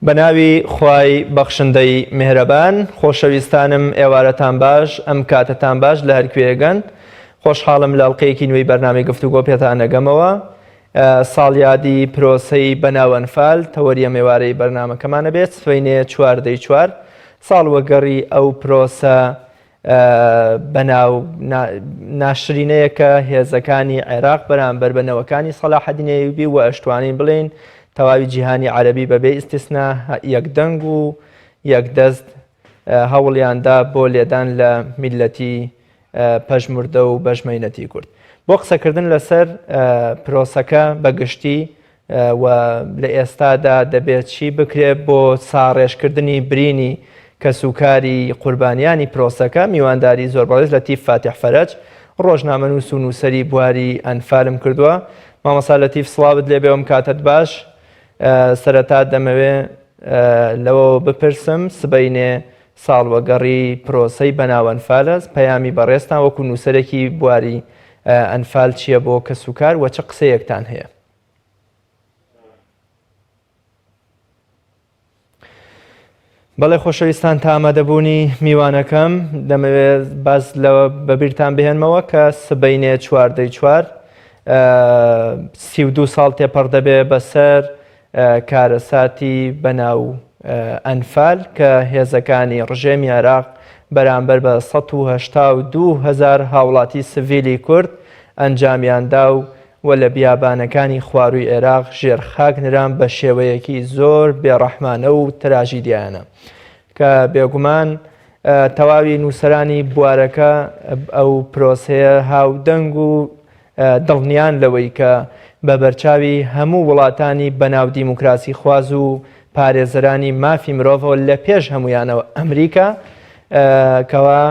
بەناوی خوای بەخشندەی میهرەبان خۆشەویستانم ئێوارەتان باش ئەم کاتتان باش لە هەر کوێگەن خۆشحاڵم لە ئەڵقەیەکی نوێی بەرنامەی گفتوگۆ پێتان دەگەمەوە ساڵیادی پرۆسەی بەناو ئەنفال تەوەریە میێوارەی بەرنامەکەمانە بێت سبەینێ 4/4 ساڵ وەگەڕی ئەو پرۆسە بەناو ناشرینەیە کە هێزەکانی عێراق بەرامبەر بەنەوەکانی سەلاحەدین ئەیوبی و ئەشتوانین بڵێن تەواوی جیهانی عەرەبی بەبێ ئیستیسنا یەکدەنگ و یەکدەست هەوڵیاندا بۆ لێدان لە میلەتی پەژموردە و بەژمەینەتی کورد بۆ قسەکردن لەسەر پرۆسەکە بەگشتی و لە ئێستادا دەبێت چی بکرێت بۆ چاڕێژکردنی برینی کەسوکاری قوربانیانی پرۆسەکە میوانداری زۆر بەڕێز لەتیف فاتح فەرەج ڕۆژنامەنووس و نووسەری بواری ئەنفالم کردووە مامەسا لەتیف سڵاوت لێبێ ئەم کاتت باش سەرەتا دەمەوێ لەوە بپرسم سبەینێ ساڵ وەگەڕی پرۆسەی بەناو ئەنفالە پەیامی بەڕێستان وەکو نووسەرێکی بواری ئەنفال چییە بۆ کەسوکار و چ قسەیەکتان هەیە؟ بەڵێ خۆشەویستان تا ئامادەبوونی میوانەکەم دەمەوێت باز لەوە بەبیرتان بهێنمەوە کە سبەینێ 4/4 32 ساڵ تێپەڕ دەبێ بەسەر کارەساتی بەناو ئەنفال کە هێزەکانی ڕژێمی عێراق بەرامبەر بە 182,000 هاوڵاتی سڤیلی کورد ئەنجامیاندا و لە بیابانەکانی خوارووی عێراق ژێرخاک نران بە شێوەیەکی زۆر بێڕەحمانە و تراژیدیانە کە بێگومان تەواوی نووسەرانی بوارەکە ئەو پرۆسەیە هاودەنگ و دڵنیان لەوەی کە بە بەرچاوی هەموو وڵاتانی بەناو دیموکراسی خواز و پارێزەرانی مافی مرۆڤەوە لە پێش هەمویانەوە ئەمریکا کەوا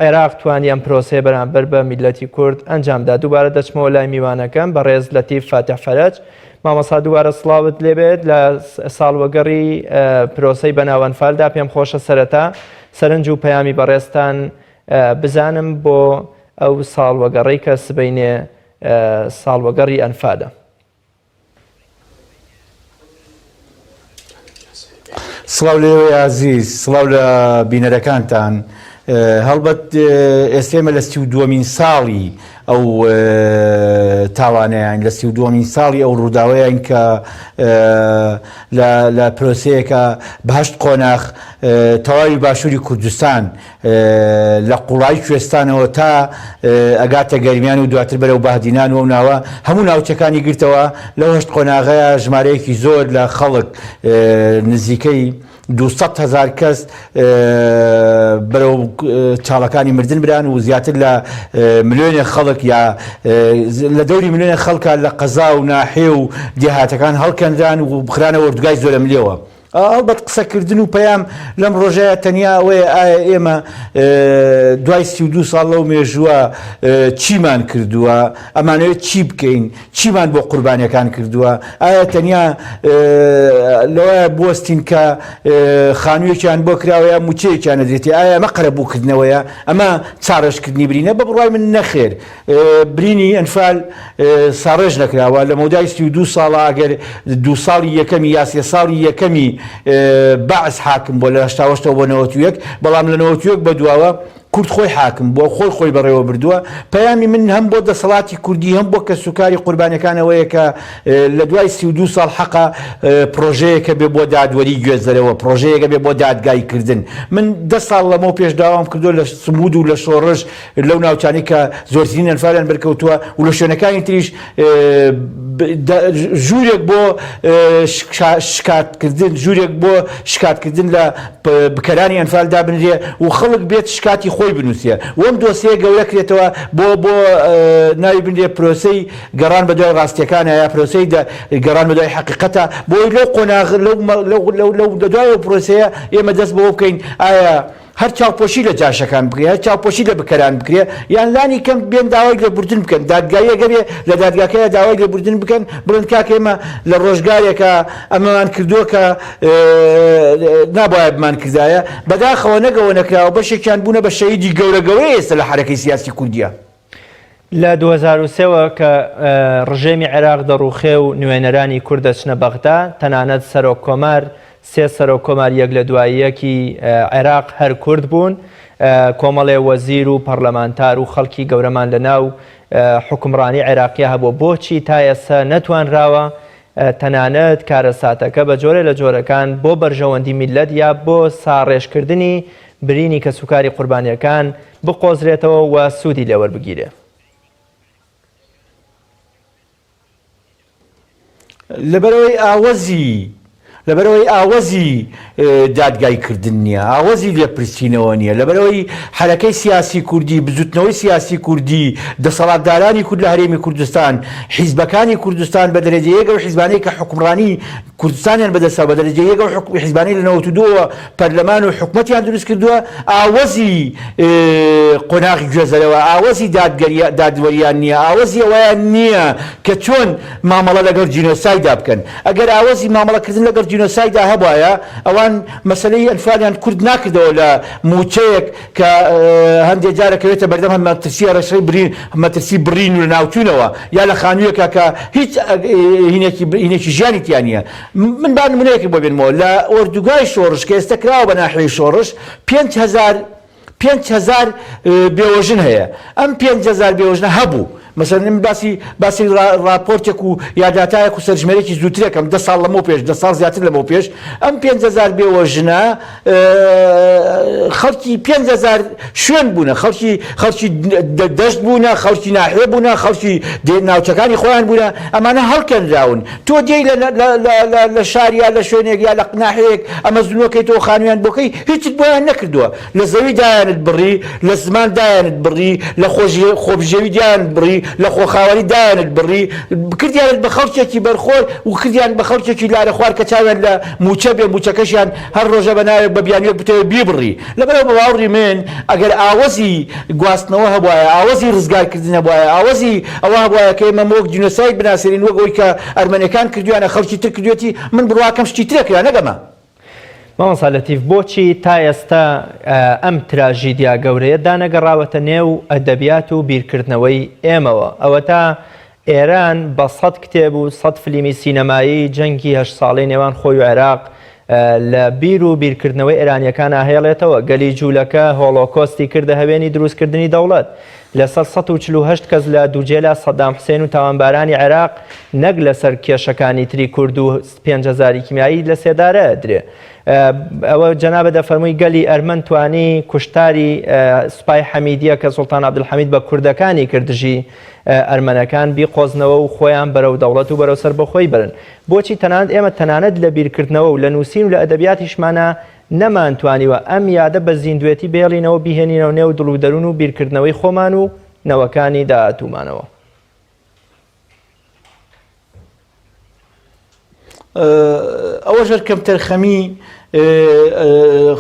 عێراق توانی ئەم پرۆسەیە بەرامبەر بە میلەتی کورد ئەنجامدا دووبارە دەچمەوە لای میوانەکەم بەڕێز لەتیف فاتح فەرەج مامەسا دووبارە سڵاوت لێبێت لە ساڵ وەگەڕی پرۆسەی بەناو ئەنفالدا پێم خۆشە سەرەتا سەرنج و پەیامی بەڕێستان بزانم بۆ ئەو ساڵ وەگەڕی کە سبەینێ ساڵ وەگەڕی ئەنفالە. سڵاو لێوەی عەزیز سڵاو لە بینەرەکانتان هەڵبەت ئێستێمە لە 32مین ساڵی ئەو تاوانەیان لە 32مین ساڵی ئەو ڕووداوەیان کە لە پرۆسەیەکە بەهەشت قۆناغ تەواوی باشووری کوردستان لە قوڵای کوێستانەوە تا ئەگاتە گەرمیان و دواتر بەرەو بەهدینان و ناوە هەموو ناوچەکانی گرتەوە لەو هەشت قۆناغەیە ژمارەیەکی زۆر لە خەڵک نزیکەی 200,000 کەس بەرەو چاڵەکانی مردن بران و زیاتر لە ملیۆنێ خەڵک یا لە دەوری ملیۆنێ خەڵکە لە قەزا و ناحێ و دێهاتەکان هەڵکەندران و بخرانە وەردوگای زۆرە ملێەوە. ئەڵبەت قسەکردن و پەیام لەم ڕۆژەیە تەنیا ئەوەیە ئایا ئێمە دوای 32 ساڵ لەو مێژووە چیمان کردووە ئەمانەوێت چی بکەین چیمان بۆ قوربانیەکان کردووە ئایا تەنیا لەوەیە بوەستین کە خانوویەکیان بۆ کراوەیە موچەیەکیان نەدرێتی ئایا ئەمە قەرەبووکردنەوەیە ئەمە چاڕێژکردنی برینە بە بڕای من نەخێر برینی ئەنفال ساڕێژ نەکراوە لە مەودای 32 ساڵە ئەگەر 2 ساڵی یەکەمی یا 3 ساڵی یەکەمی بەعس حاکم بۆ لە 1970 بۆ 91 بەڵام لە 91 بەدواوە کورد خۆی حاکم بۆ خۆی بەڕێوە بردووە پەیامی من هەم بۆ دەسەڵاتی کوردی هەم بۆ کەسوکاری قوربانیەکانەوەیە کە لە دوای 32 ساڵ حەقا پرۆژەیەکە بێ بۆ دادوەری گوێزەرەوە پرۆژەیەکە بێ بۆ دادگایکردن من 10 ساڵ لەمەوە پێش داوام کردو لە سمود و لە شۆڕژ لەو ناوچانی کە زۆرترین ئەنفالیان بەرکەوتووە و لە شوێنەکانی تریش ژوورێک بۆ شکاتکردن ژوورێک بۆ شکاتکردن لە بکەرانی ئەنفال دابنرێ و خەڵک بێت شکاتی خۆی بنووسە وەم دۆسەیە گەورەکرێتەوە بۆ ناوی بنرێ پرۆسەی گەڕان بە دوای ڕاستیەکانە یا پرۆسەی گەڕان بە دوای حەقیقەتە بۆی لەو قۆناغ لەو دوای پرۆسەیە ئێمە دەست بەوە بکەین ئایا هەر چاوپۆشی لە جاشەکان بکرێ هەر چاوپۆشی لە بکەران بکرێ یان لانی کەم بێن داوای لێبوردن بکەن دادگایە گەبێ لە دادگاکەیە داوای لێبوردن بکەن بڵند کاکە ئێمە لە ڕۆژگارێکە ئەمەمان کردووە کە نابایە بمان کردایە بەداخەوە نەگەوە نەکراوە بەشێکیان بوونە بە شەهیدی گەورە ئێستا لە حەرەکەی سیاسی کوردیە. لە 2023ەوە کە ڕژێمی عێراق دەڕوخێ و نوێنەرانی کورد دەچنە بەغدا تەنانەت سەرۆک کۆمار سێ سەرۆک کۆمار یەک لە دواییەکی عێراق هەر کورد بوون کۆمەڵێ وەزیر و پەرلەمانتار و خەڵکی گەورەمان لە ناو حکومڕانی عێراقیە هەبوو بۆچی تا ئێستا نەتوانراوە تەنانەت کارەساتەکە بە جۆرە لە جۆرەکان بۆ بەرژەوەندی میلەت یا بۆ ساڕێژکردنی برینی کە سوکاری قوربانیەکان بقۆزرێتەوە و سوودی لێوەربگیرێ لەبەرەوەی ئاوەزی دادگایکردن نییە ئاوەزی لێپرسینەوە نییە لەبەرەوەی حرەکەی سیاسی کوردی بزوتنەوەی سیاسی کوردی دەسەڵاتدارانی کورد لە هەرێمی کوردستان حیزبەکانی کوردستان بە دەرەجەیەکە و حیزبانەی کە حکومڕانی کوردستانیان بەدەسا بە دەرەجەیەکە و حیزبانەی لە 92 پەرلەمان و حکومەتیان دروست کردووە ئاوەزی قۆناغی گوێزەرەوە ئاوەزی دادوەریان نییە ئاوەزی ئەوەیان نییە کە چۆن مامەڵە لەگەڵ جینۆسایدا بکەن ئەگەر ئاوەزی مامەڵەکردن لەگەڵ جینۆسایدا هەبوایە ئەوان مەسلەی ئەنفالیان کورد ناکردەوە لە موچەیەک کە هەندێک جارەکەوێتە بەردەم هەمەترسی ڕێشەی برین هەمەترسی بڕین و لە ناوچوونەوە یا لە خانوویەکە کە هیچ هینێکی ژیانی تیان نییە من با نمونەیەکی بۆ بێنمەوە لە ئۆردوگای شۆڕش کە ئێستا کراوە بە ناحیەی شۆڕش 5,000 بێوەژن هەیە ئەم 5,000 بێوەژنە هەبوو مثلا باسی راپۆرتێک و یاداتایەک و سەرژمێرێکی زووترێکم 10 ساڵ لەمەوە پێش 10 ساڵ زیاتر لەمەوە پێش ئەم 5,000 بێوەژنە خەڵکی 5,000 شوێن بوونە خەڵکی دەشت بوونە خەڵکی ناحێ بوونە خەڵکی ناوچەکانی خۆیان بوونە ئەمانە هەڵکەنراون تۆ دێی لە شاریا لە شوێنێک یا لە ناحەیەک ئەمە زنوەکەیتەوە خانوویان بۆکەی هیچت بۆیان نەکردووە لە زەوی دایانت بڕی لە زمان دایانت بڕی لە خۆبژێوی دایانت بڕی لە خۆخاوەری دایانت بڕی کردیانت بە خەڵکێکی بەرخۆر و کردیان بە خەڵکێکی لارە خوار کە چاویان لە موچە بێ موچەکەشیان هەر ڕۆژە بە ناوێک بە بیانوێک بتەوە بیبڕی لەبەرەوە بە باوەڕی من ئەگەر ئاوەزی گواستنەوە هەبوایە ئاوەزی ڕزگارکردن هەبوایە ئاوەزی ئەوە هەبوایە کە ئێمە وەک جینۆساید بناسیرین وەک ئەوەی کە ئەرمەنیەکان کردویانە خەڵکی تر کردوێتی من بڕواکەم شتی ترێکرا نەگەمە مامۆستا لەتیف بۆچی تا ئێستا ئەم تراژیدیا گەورەیە دانەگەڕاوەتە نێو ئەدەبیات و بیرکردنەوەی ئێمەوە ئەوە تا ئێران بە 100 کتێب و 100 فلیمی سینەمایی جەنگی 8 ساڵەی نێوان خۆی و عێراق لە بیر و بیرکردنەوەی ئێرانیەکان ئاهێڵێتەوە گەلی جوولەکە هۆڵۆکۆستی کردە هەوێنی دروستکردنی دەوڵەت لەسەر 148 کەس لە دووجێلا سەدام حوسێن و تاوانبارانی عێراق نەک لەسەر کێشەکانی تری کورد و 5,000 کیمیایی لە سێدارە درێ ئەوە جەنابە دەفەرمووی گەلی ئەرمەن توانی کوشتاری سوپای حەمیدیە کە سوڵتان عەبدولحەمید بە کوردەکانی کردژی ئەرمەنەکان بیقۆزنەوە و خۆیان بەرەو دەوڵەت و بەرەو سەر بەخۆی برن بۆچی تەنانەت ئێمە تەنانەت لە بیرکردنەوە و لە نووسین و لە ئەدەبیاتیشمانە نەمانتوانیوە ئەم یادە بە زیندوێتی بێڵینەوە بیهێنینەوە نێو دڵ و دەروون و بیرکردنەوەی خۆمان و نەوەکانی داهاتوومانەوە ئەوە ژەر کەم تەرخەمی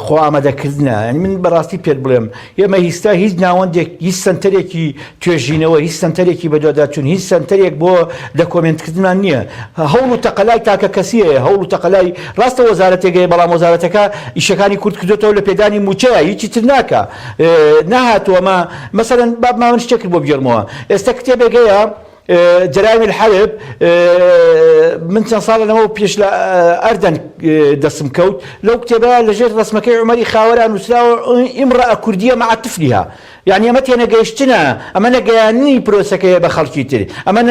خۆ ئامادەکردنە من بەڕاستی پێت بڵێم ئێمە هیستا هیچ ناوەندێک هیچ سنتەرێکی توێژینەوە هیچ سنتەرێکی بەدواداچوون هیچ سنتەرێک بۆ دەکۆمنتکردنمان نییە هەوڵ و تەقەلای تاکە کەسیەیە هەوڵ و تەقەلای ڕاستە وەزارەتێکەیە بەڵام وەزارەتەکە ئیشەکانی کورد کردوێتەوە لە پێدانی موچەیە هیچی تر ناکە نەهاتووەمە مەسەرەن بابمان من شتێک بۆ بگێڕمەوە ئێستا کتێبێکەیە جرائم الحرب من چەند ساڵە لەمەوە پێش لە ئەردەن دەسم کەوت لەو کتێبە لەژێر ڕسمەکەی عومەری خاوەران نووسراوە ئیمرأە کوردیە مع طفلها يعني ئەمە تێنەگەیشتنە ئەمە نەگەیانی پرۆسەکەیە بە خەڵکی تر ئەمە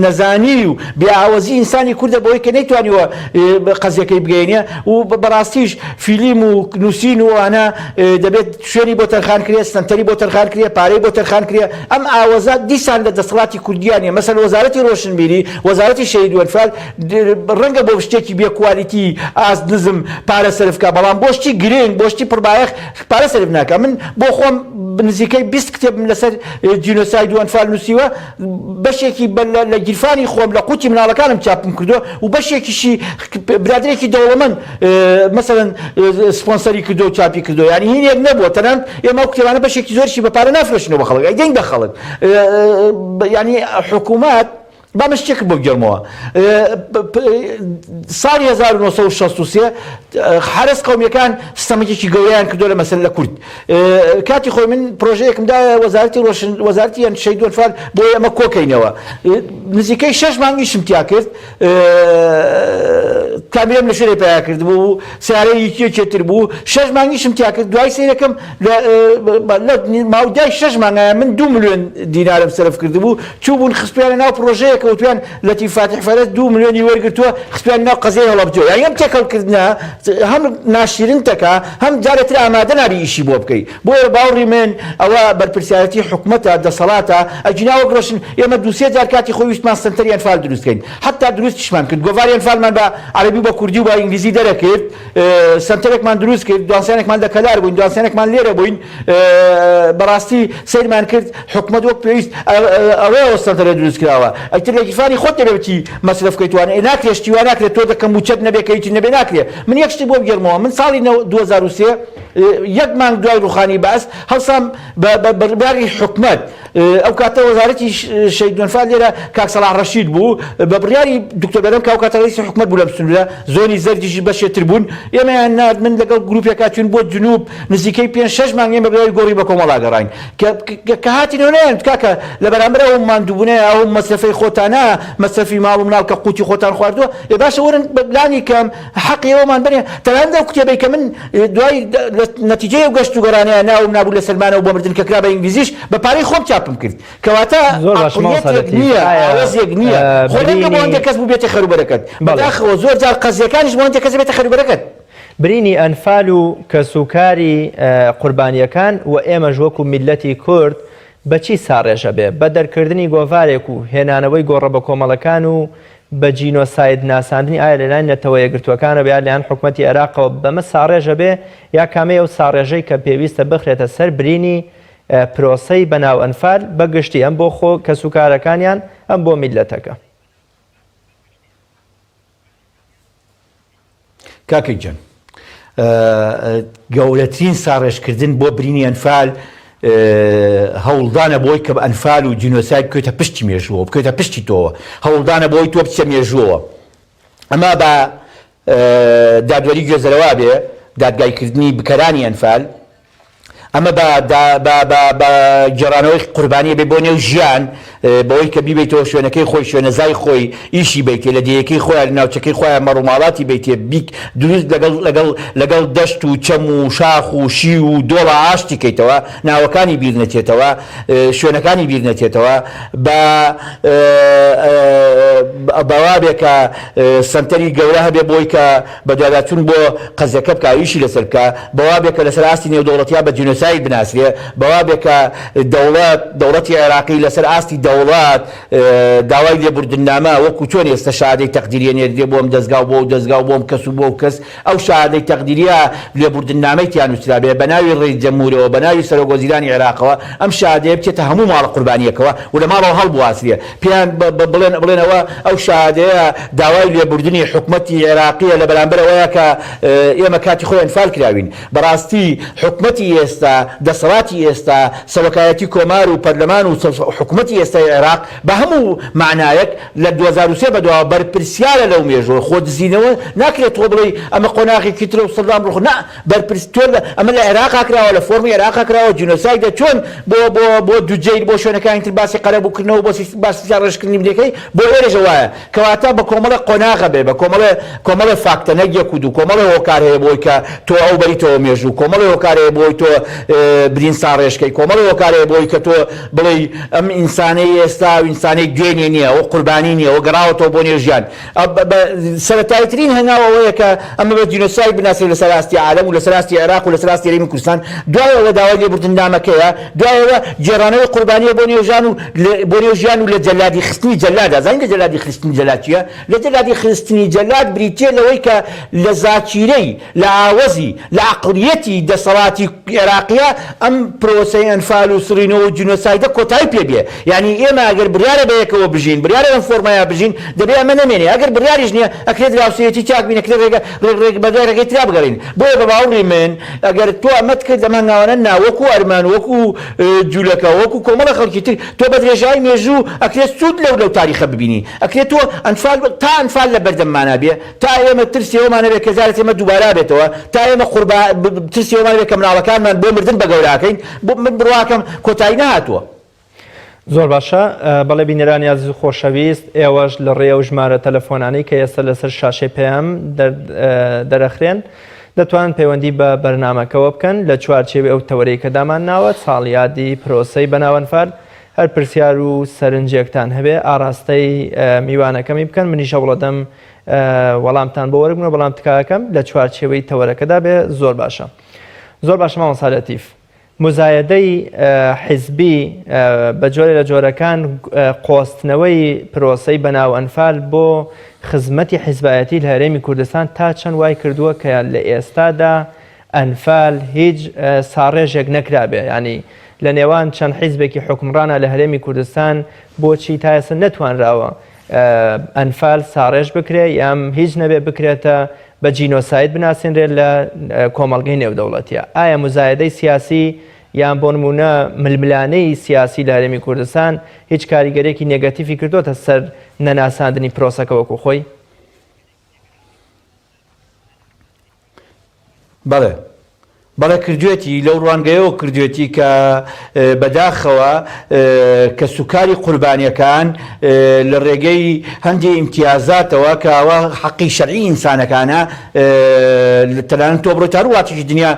نەزانی و بێئاوەزی ئینسانی کوردە بۆی کە نەیتوانیوە قەزیەکەی بگەینێ و بەڕاستیش فیلم و نووسین و ئەنە دەبێت شوێنی بۆ تەرخان کرێ سنتەری بۆ تەرخان کرێ پارەی بۆ تەرخان کرێ ئەم ئاوەزە دیسان لە دەسەڵاتی کوردیانە مەسەل وەزارەتی ڕۆشنبیری وەزارەتی شەهید وەرفال ڕەنگە بۆ شتێکی بێ کوالیتی ئاز نزم پارە سەرفکە بەڵام بۆ شتی گرنگ بۆ شتی پڕبایەخ پارە سەرف ناکە من بۆ خۆم نزیکەی 20 کتێب لەسەر جینۆساید و ئەنفال نووسیوە بەشێکی لە گیرفانی خۆم لە قوتی مناڵەکانم چاپم کردووە و بەشێکیشی برادرێکی دەوڵەمەند مەسەڵەن سپۆنسەری کردو و چاپی کردو یعنی هینێک نەبووە تەنانەت ئێمە ئەو کتێبانە بەشێکی زۆرشی بە پارە نافرۆشنەوە بە خەڵک ئەی دەنگ بە خەڵک یعنی حکوومەت بامش شكل بو جرموا صار 1963 حرس قومي كان استمجي جويان كدول مثلا لكرد كاتي خوي من بروجيك مدا وزارتي ان شيدون فال بو ما كوكاينوا نزيكي شش مانغي شمتياكت كاميرا من شري باكرد بو سعري يتشتر بو شش مانغي شمتياكت دواي سيركم لا ما وداي شش مانغ من 2 مليون دينار مصرف كردبو تشوفون خسبيان ناو بروجيك وتوان التي فاتح فرد 2 مليون يورو قلتوا خسبيان ناو قضيه ولا بجو يعني يوم تاكل كردنا هم ناشرين تكا هم جارت الامادنا بيشي بوبكي بو باوري من او بالبرسيالتي حكومتها د صلاته اجنا وقرش يما دوسيه جار كاتي خويش ما سنتريان فال دروسكين حتى دروس تشمان كنت غوفاريان فال من با عربي با كردي با انجليزي دركت سنترك من دروس كيف دوانسانك من دكلار بوين دوانسانك من ليره بوين براستي سيد من كرد حكومه وقت بيست او سنتر دروس كراوا ايتر كيفاني خدت بيتي مصرف كيتوان اناك يشتيوانك تو دك موچت نبي كيتي نبي ناكله من يكشتي بو بيرمو من صالي 2003 يجمع دوای روخانی باس هەڵسام بەڕێباری حکومەت ئەو کاتە وەزارەتی شەیدون فال لێرە کاک سەلاح ڕەشید بوو بە بڕیاری دکتۆر بەرەم کە ئەو کاتە ڕئیسی حکومەت بوو لە بسنورە زۆنی زەردیشی بەشێتر بوون ئێمەیان ناد من لەگەڵ گروپێکا چوین بۆ جنوب نزیکەی 5-6 مانگ ئێمە بەڕێوەی گۆڕی بە کۆمەڵا گەڕاین کە هاتینەوە نەیان کاکە لە بەرامبەر ئەو ماندووبوونەیە ئەو مەسرفەی خۆتانە مەسرفی ماڵ و مناڵ کە قوتی خۆتان خواردووە باشە وەرن بەلانی کەم حەقی ئەومان بنێ تەنانەت ئەو کتێبەی کە من دوای نەتیجەی ئەو گەشت و گەڕانەیە ناوم نابوو لە سلمانە و بۆ مردن کە کرا بە ئینگلیزیش بە پارەی خۆم چاپم کرد کەواتە عقڵیەتێک نییە ئاوازێک نییە خۆ نەمگە بۆ ئەوەندە کەس بوو بێتە خەروبەرەکەت بەداخەوە زۆر جار قەزیەکانیش بۆ ئەوەندە کەس بێتە خەروبەرەکەت برینی ئەنفال و کەسوکاری قوربانیەکان و ئێمەش وەکو میلەتی کورد بەچی ساڕێژە بێ بە دەرکردنی گۆڤارێک و هێنانەوەی گۆڕە بە کۆمەڵەکان و بە جینۆساید ناساندنی ئایا لەلایەن نەتەوە یەکگرتووەکانە بە لایەن حکوومەتی عێراقەوە بەمە ساڕێژە بێ یا کامەیە و ساڕێژەی کە پێویستە بخرێتە سەر برینی پرۆسەی بەناو ئەنفال بەگشتی ئەم بۆ خۆ کەسوکارەکانیان ئەم بۆ میلەتەکە. کاکەی جان گەورەترین ساڕێژکردن بۆ برینی ئەنفال هەوڵدانە بۆی کە ئەنفال و جینۆساید بکەوێتە پشتی مێژووە بکەوێتە پشتی تۆوە هەوڵدانە بۆی تۆ بچە مێژووەوە ئەمە بە دادوەری گوێزەرەوە بێ دادگایکردنی بکەرانی ئەنفال ئەمە بە گێڕانەوەی قوربانیە بێ بۆ نێو ژیان بەوەی کە بیبیتەوە شوێنەکەی خۆی شوێنەزای خۆی ئیشی بیتێ لە دیەکەی خۆیان ناوچەکەی خۆیان مەڕووماڵاتی بیتێ بیک دروست لەگەڵ دەشت و چەم و شاخ و شی و دۆڵە ئاشتی کەیتەوە ناوەکانی بیر نەچێتەوە شوێنەکانی بیر نەچێتەوە بەوا بێ کە سنتەری گەورە هەبێ بۆی کە بەدواداچوون بۆ قەزیەکە بکە ئیشی لەسەر بکە بەوا بێ کە لەسەر ئاستی نێودەوڵەتیا بە جینۆساید بناسرێ بەوا بێ کە دەوڵەتی عێراقی لەسەر ئاستی دەوڵات داوای لێبوردنامە وەکو چۆن ئێستا شادەی تەقدیریە نێردێ بۆم دەستگاو بۆ دەستگاو بۆم کەس و بۆ کەس ئەو شادەی تەقدیریە لێبوردنامەی تیان نووسرا بێ بە ناوی ڕێی جەمهوریەوە بە ناوی سەرۆکوەزیرانی عێراقەوە ئەم شادەیە بچێتە هەموو ماڵە قوربانیەکەوە و لە ماڵەوە هەڵبواسرێ پێیان بڵێنەوە ئەو شادەیە داوای لێبوردنی حکوومەتی عێراقیە لە بەرامبەرەوەیە کە ئێمە کاتی خۆی ئەنفال کراوین بەڕاستی حکوومەتی ئێستا دەسەڵاتی ئێستا سەرۆکایەتی کۆمار و پەرلەمان و حکوومەتی ئێستای عێراق بە هەموو معنایەک لە 2023 بەدواوە بەرپرسیارە لەو مێژوە خۆ دزینەوە ناکرێت تۆ بڵێ ئەمە قۆناغێکی ترە و سەڵام ڕۆخ نا بەرپرسیۆر ئەمە لە عێراقا کراوە لە فۆرمی عێراقا کراوە جینۆسایدە چۆن بۆ دووجەیر بۆ شوێنەکانی تر باسی قەرەبووکردنەوە بۆ باسی ڕێژکردنی بدەکەی بۆ ئێرەژە وایە کەواتە بە کۆمەڵە قۆناغە بێ بە کۆمەڵە فاکتە نەک یەک و دوو کۆمەڵە هۆکار هەیە بۆی کە تۆ ئەو بەریتەوە مێژوو کۆمەڵە هۆکار هەیە بۆی تۆ برین ساڕێژکەی کۆمەڵە هۆکار هەیە بۆی کە تۆ بڵێ ئەم ئینسانەی ئێستا و ئینسانێک دوێنێ نییە ئەو قوربانی نییە ئەو گەڕاوەتەوە بۆ نێو ژیان سەرەتایترین هەنگاوەوەیە کە ئەمە بە جینۆساید بناسرێت لەسەر ئاستی عالەم و لەسەر ئاستی عێراق و لەسەر ئاستی هەرێمی کوردستان دوایەوە داوای لێبوردنامەکەیە دوایەوە گێڕانەوەی قوربانیە بۆ نێو ژیان و لە جەلادی خستنی جەلاد ئازانی لە جەلادی خستنی جەلاد چییە لە جەلادی خستنی جەلاد بریتێ لەوەی کە لە زاکیرەی لە ئاوەزی لە عەقڵیەتی دەسەڵاتی عێراقیە ئەم پرۆسەی ئەنفال و سڕینەوە و جینۆسایدە کۆتایی پێ بێ یعنی ئێمە ئەگەر بریارە بەیەکەوە بژین بریارە ئەم فۆرمایە بژین دەبێ ئەمە نەمێنێ ئەگەر بریاریش نییە ئەکرێت راوسەتی چاک بینە ڕێک بەدای ڕێگەی ترا بگەڕین بۆیە بە باوەڕی من ئەگەر تۆ ئەمەت کرد لە مانگاوانە نا وەکو ئەرمان وەکو جوولەکە وەکو کۆمەڵە خەڵکی تر تۆ بە درێژایی مێژوو ئەکرێت سوود لەو تاریخە ببینی ئەکرێت تۆ تا ئەنفال لە بەردەممانە بێ تا ئێمە ترسیەوەمانە بێ کەزارێت ئێمە دووبارە بێتەوە تا ئێمە ترسیەوەمان بێ کە مناڵەکانمان بۆ مردن بە گەوراکەین بۆ من بڕواکەم کۆتایی نهاتووە. زۆر باشە بەڵێ بینەرانی عزیز و خۆشەویست ئێوەش لە ڕێ و ژمارە تەلەفۆنانەی کە ئێستا لەسەر شاشەی پێیان دەرەخرێن دەتوان پەیوەندی بە بەرنامەکەەوە بکەن لە چوارچێوی ئەو تەوەرەی کە دامان ناوە ساڵیادی پرۆسەی بەناوەنفەر هەر پرسیار و سەرنجێکتان هەبێ ئاراستەی میوانەکەمی بکەن منیشە وڵەدەم وەڵامتان بۆ وەرگن و بەڵام تکاکەم لە چوارچێوەی تەوەرەکەدا بێ زۆر باشە. زۆر باشە مامۆستا لەتیف. مزایەدەی حیزبی بە جۆرە لە جۆرەکان قۆستنەوەی پرۆسەی بەناو ئەنفال بۆ خزمەتی حیزبایەتی لە هەرێمی کوردستان تا چەند وای کردووە کە لە ئێستادا ئەنفال هیچ ساڕێژێک نەکرابێ ینی لە نێوان چەند حیزبێکی حکمڕانە لە هەرێمی کوردستان بۆچی تا ئێستا نەتوانراوە ئەنفال ساڕێژ بکرێ یام هیچ نەبێ بکرێتە بە جینۆساید بناسیێنرێت لە کۆمەڵگەی نێودەوڵەتیە. ئایا مزایەدەی سیاسی یان بۆ نمونە ململانەی سیاسی لە هەرێمی کوردستان هیچ کاریگەرێکی نێگەتیفی کردوتە سەر نەناساندنی پرۆسەکە وەکو خۆی؟ بەڵێ کردوێتی لەو ڕوانگەیەوە کردوێتی کە بەداخەوە کە سوکاری قوربانیەکان لە ڕێگەی هەندێک ئیمتیازاتەوە کە ئەوە حەقی شەرعی ئینسانەکانە تەنانەت تۆ بڕۆیت هەر وڵاتێکی دنیا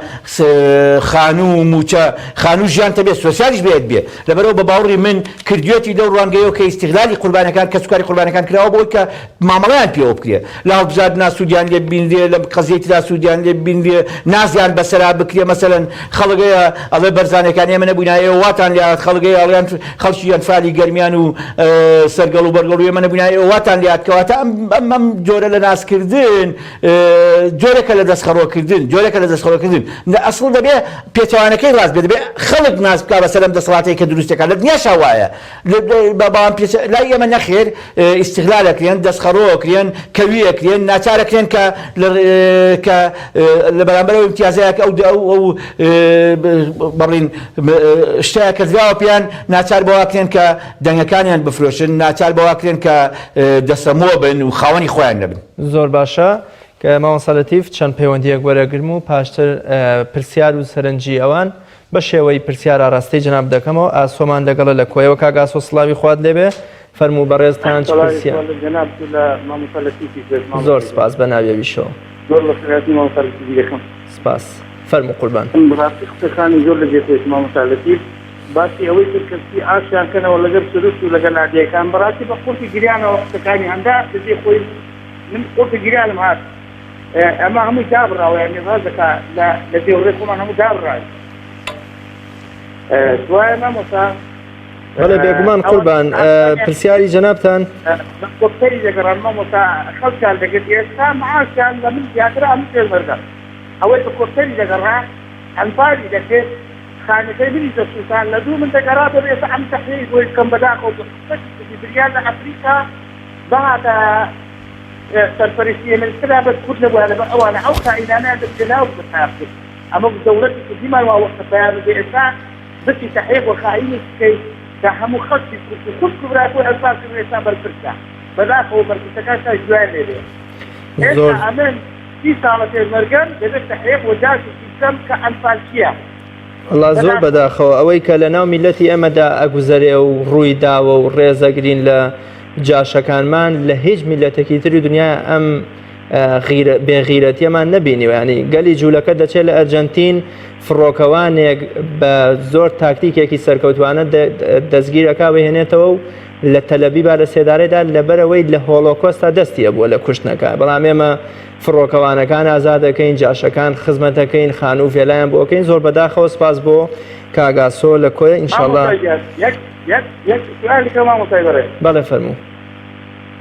خانوو موچە خانوو ژیانتە بێت سۆسیالیش بێت بێ لەبەرەوە بە باوەڕی من کردوێتی لەو ڕوانگەیەوە کە ئیستیغلالی قوربانیەکان کە سوکاری قوربانیەکان کراوە بۆی کە مامەڵەیان پێوە بکرێ لە هەڵبژاردنا سوودیان لێ ببینرێ لە قەزیەتیدا سوودیان لێ ببینرێ نازیان بەسەرا بکرێ مەسەلەن خەڵگەیە ئەڵێ بەرزانەکان ئێمە نەبووینایە واتان لات خەڵگەی ئەڵیان خەڵکی ئەنفالی گەرمیان و سەرگەڵ و بەرگەڵ و ئێمە نەبووینایە واتان لات کەواتە ئەم جۆرە لە ناسکردن جۆرێکە لە دەستخەڕۆکردن جۆرێکە لە دەستخەڕۆکردن ئەسڵ دەبێ پێچەوانەکەی ڕاست بێت دەبێ خەڵک ناز بکا بەسەر ئەم دەسەڵاتەیە کە دروستەکان لە دنیاشا وایە بەڵام لای ئێمە نەخێر ئیستیغلالەکرێن دەستخەڕۆکرێن کەویەکرێن ناچارەکرێن کە لە بەرامبەرەوە ئیمتیازەیەک ئەو بەڵین شتەیە کە دراوە پێیان ناچار بەواکرێن کە دەنگەکانیان بفرۆشن ناچار بەواکرێن کە دەسەمۆ بن و خاوەنی خۆیان نەبن. زۆر باشە کە مامۆستا لەتیف چەند پەیوەندیەک وەرەگرم و پاشتر پرسیار و سەرنجی ئەوان بە شێوەی پرسیار ئاراستەی جەناب دەکەمەوە ئاسۆمان لەگەڵە لە کۆیەوە کاگاسۆ سڵاوی خوات لێبێ فەرموو بەڕێزتان چ پرسیار. زۆر سپاس بە ناوێویشەوە. زۆر لە خێراتی مامۆستا لەتیف دەکەم. سپاس فەرموو قوربان. بەڕاستی قسەکانی زۆر لە جێخۆیت مامۆستا لەتیف باسی ئەوەی کردکەسی ئاشیان کەنەوە لەگەر سروست و لەگەڵ نادیەکان بەڕاستی بە خۆتی گریانەوە قسەکانی هەندا لەجێ خۆی من خۆتی گریانم هات ئەمە هەمووی دابڕاوە یعنی ڕاز دەکا لە دێوەرەی خۆمان هەموو دابڕای دوایە مامۆستا بەڵێ بێگومان قوربان پرسیاری جەنابتان کۆکتەری دەگەڕان مامۆستا خەڵکان دەگەت ئێستا معاشیان لە من زیاترە هەموو پێوەردە ئەوەی بە کۆکتەری دەگەڕا ئەنفالی دەکرێت خانەکەی منی دەسووتان لە دوو من دەگەڕا دەبێتە ئەم تەحلیلی بۆی بکەم بەداخەوە بقسەتی بریان لە ئەفریقا بەهاتە سەرپەرشتی ئێمەسترا بەس کورد نەبووە لەبەر ئەوانە ئەو خائینانەیان دەستێناو بەتاب کرد ئەمە دەوڵەتی کوردیمان وا وەختە بەیان بێ ئێستا بچی تەحقیق و خائینی بکەیت کە هەموو خەڵکی خود کوبراکۆی ئەلفاظ کردن ئێستا بەرپرسە بەداخەوە بەرپرسەکان تا جوایان لێبێ ئێستا ئەمن 30 ساڵە پێشمەرگەن دەبێت تەحقیق و جاچی سیستەم کە ئەنفال چییە الله زۆر بەداخەوە ئەوەی کە لە ناو میلەتی ئەمەدا ئەگوزەرێ و ڕووی داوە و ڕێزەگرین لە جاشەکانمان لە هیچ میلەتێکی تری دنیا ئەم بێغیرەتیەمان نەبینی ینی گەلی جوولەکە دەچێت لە ئەرجەنتین فڕۆکەوانێک بە زۆر تاکتیکێکی سەرکەوتوانە دەستگیرەکە بهێنێتەوە و لە تەلەبیبا لە سێدارێدا لەبەرەوەی لە هۆلۆکۆستا دەستیە بووە لە کوشتنەکە بەڵام ئێمە فڕۆکەوانەکان ئازادەکەین جاشەکان خزمەتەکەین خانوو فێلایان بۆکەین زۆر بەداخەوە سپاس بۆ کاگاسۆ لە کۆیە ئینشاءڵڵا بەڵێ فەرموو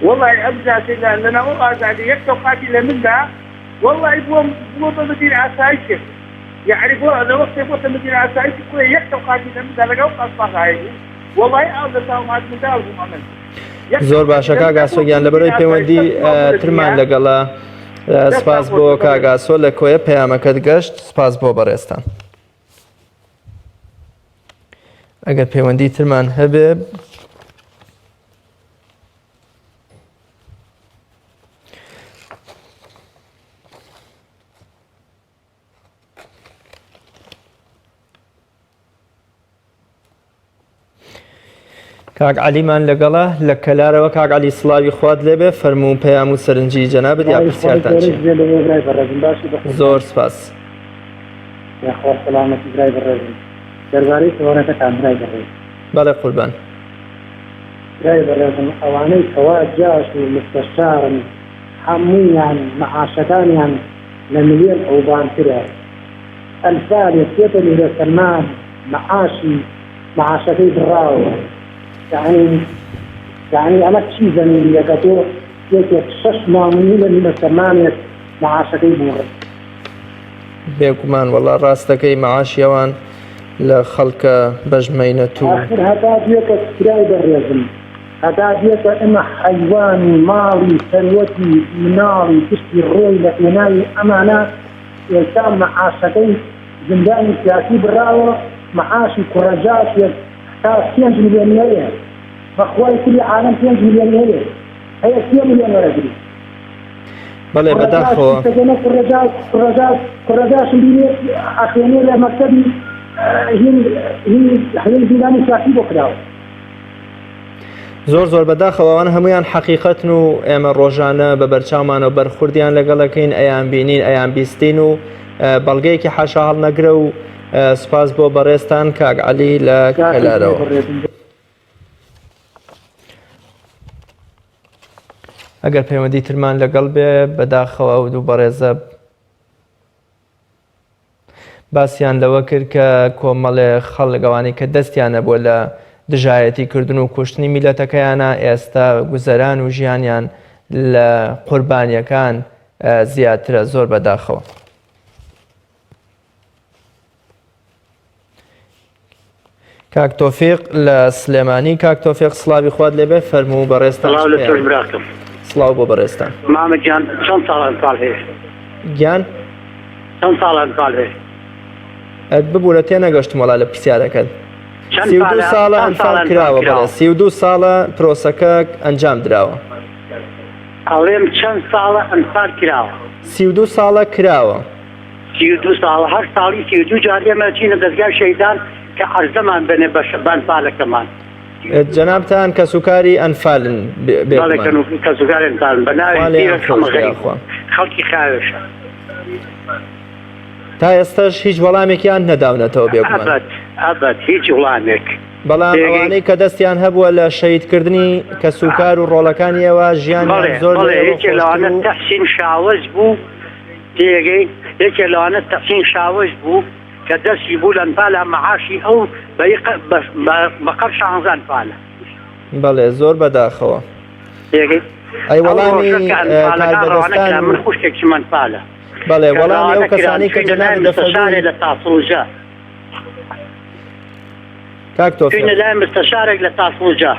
والله ابدا لنا ازعج يكتب قاتل لمنا والله يبغى مدير عسايك يعني لو وقت يبغى مدير عسايك كل يكتب قاتل لمنا لقوا اصبح هاي والله ئەو لە تاومات منداڵ بووم ئەمن زۆر باشە کاگاسۆگیان لەبەرەوەی پەیوەندی ترمان لەگەڵا سپاس بۆ کاگاسۆ لە کۆیە پەیامەکەت گەشت سپاس بۆ بەڕێستان ئەگەر پەیوەندی ترمان هەبێ کاک علیمان لەگەڵا لە کەلارەوە کاک علی سڵاوی خوات لێبێ فەرموو پەیام و سەرنجی جەنابەت یا پرسیارتان چی زۆر سپاس یاخوا سەلامەتی برای بەڕێزم دەربارەی سەوارەکەتان برای بەڕێز بەڵێ قوربان برای بەڕێزم ئەوانەی کەوا جاش و مستەشارن هەموویان مەعاشەکانیان لە ملیۆن ئەوبانترە ئەلفال یەکێتە میرە سەلمان معاشەکەی بڕاوە يعني أنا شيء زميلي يقطع يك شش مامون من الثمانية معاشري بور. بيكمان والله راستكي معاشيوان لخلق بجمينتو. آخر هذا ديك كراي بالرزم. هذا ديك إما حيواني مالي ثروتي مناري تشتي الروي لكناي أمانة يسام معاشري زنداني سياسي براوة معاشي كرجات يحتاج 5 مليون بخواي كل عالم 5 مليون هي 6 مليون رجل بله بداخو كرجاء شديد أخياني لمكتبي هي زنداني سياسي بكراو زۆر بەداخەوەوان هەمویان حەقیقەتن و ئێمە ڕۆژانە بە بەرچاومانەوە بەرخوردیان لەگەڵەکەین ئەیان بینین ئەیان بیستین و بەڵگەیەکی حاشا هەڵ نەگرە و سپاس بۆ بەڕێستان کاک عەلی لە کەلارەوە ئەگەر پەیوەندی ترمان لەگەڵ بێ بەداخەوە و دوو بەڕێزە باسییان لەوە کرد کە کۆمەڵێ خەڵگەوانی کە دەستیانە بۆ لە دژایەتی کردن و کوشتنی میلەتەکەیانە ئێستا گوزەران و ژیانیان لە قوربانیەکان زیاترە زۆر بەداخەوە کاک تۆفیق لە سلێمانی کاک تۆفیق سڵاوی خوات لێبێ فەرموو بەڕێستان سڵاو بۆ بەڕێستان محەممەد گیان چەند ساڵان ساڵ هەیە گیان چەند ساڵان ساڵ هەیە ببوورە تێ نەگەشتم وەڵا لە پرسیارەکەت 32 ساڵە ئەنفال کراوە بەڵێ 32 ساڵە پرۆسەکە ئەنجام دراوە ئەڵێم چەند ساڵە ئەنفال کراوە 32 ساڵە کراوە 32 ساڵە هەر ساڵی 32 جار ئێمە چینە دەستگای شەیدان کە عەرزەمان بنێ بە ئەنفالەکەمان جەنابتان کەسوکاری ئەنفالن کەسوکاری ئەنفالن بە ناوی خەڵکی خاوێشە تا ئێستاش هیچ وەڵامێکیان نەداونەتەوە بێگومان ئەبەت هیچ وڵامێک بەڵام ئەوانەی کە دەستیان هەبووە لە شەهیدکردنی کەسوکار و ڕۆڵەکانیەوە ژیانیان زۆر یەکێ لەوانە تەحسین شاوەز بوو تێگەی یەکێ لەوانە تەحسین شاوەز بوو کە دەستی بوو لە ئەنفالە مەعاشی ئەو بەقەر 16 ئەنفالە بەڵێ زۆر بەداخەوە ئەی وەڵامی کاربەدەستان من خوشتێکی منفالە بەڵێ وەڵامی ئەو کەسانی کە جەناب دەفەرمووی لە تاسڵجا کاک تۆفیق لای مستەشارێک لە تاسڵجا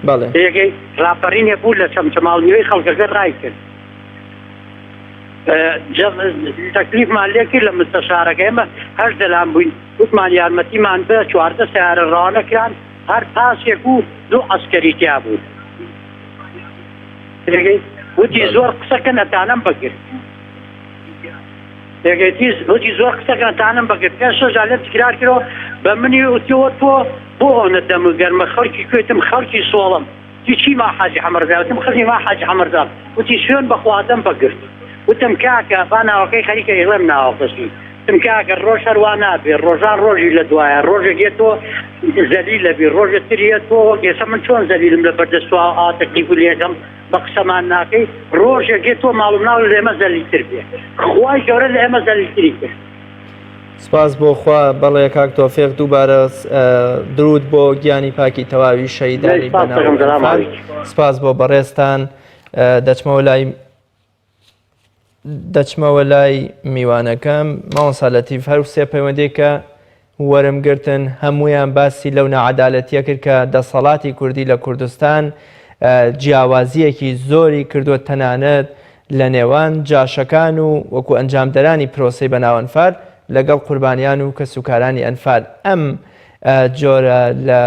بەڵێ یەکەی ڕاپەڕینێ بوو لە چەمچەماڵنیوەی خەڵکەکە ڕای کرد تەکلیفمان لێ کرد لە مستەشارەکە ئێمە هەر دەلان بووین وتمان یارمەتیمان بە 14 سیارە ڕانەکران هەر پاسێک و 2 عەسکەری تیا بوو وتی زۆر قسەکە نەتانم بگرت وتی زۆر قسەکە نەتانم بگرت پێش شەژان لێم تکرار کردەوە بە منی وتیەوە تۆ بۆ ئەوەنە دەمگەرمە خەڵکی کوێتم خەڵکی سۆڵم چی ما حاجی حەمەرزا وتم خەڵکی ما حاجی حەمەرزا وتی شوێن بەخوادەم بگرت وتم کاکە با ناوەکەی خەریکە ئێڵێم ناوەکەسی وتم کاکە ڕۆژ هەروە نابێ ڕۆژان ڕۆژی لە دوایە ڕۆژێک یێتۆ زەلیلە بێ ڕۆژێک تریێتەوە گێسە من چۆن زەلیلم لە بەردەستوا ئاتەکلیف و لێکەم بە قسەمان ناکەی ڕۆژێک یێتۆ ماڵم ناو لە ئێمە زەلیلتر بێ خوای گەورە لە ئێمە زەلیلتری کرد سپاس بۆ خوا بەڵێ کاک تۆفیق دووبارە درود بۆ گیانی پاکی تەواوی شەیدانی بەناو سپاس بۆ بەڕێستان دەچمەوە لای میوانەکەم ماوەسا لەتیف هەر سێ پەیوەندێک کە وەرمگرتن هەمویان باسی لەو نەعەدالەتیە کرد کە دەسەڵاتی کوردی لە کوردستان جیاوازیەکی زۆری کردووە تەنانەت لە نێوان جاشەکان و وەکو ئەنجامدەرانی پرۆسەی بەناو ئەنفال لەگەڵ قوربانیان و کەسوکارانی ئەنفال. ئەم جۆرە لە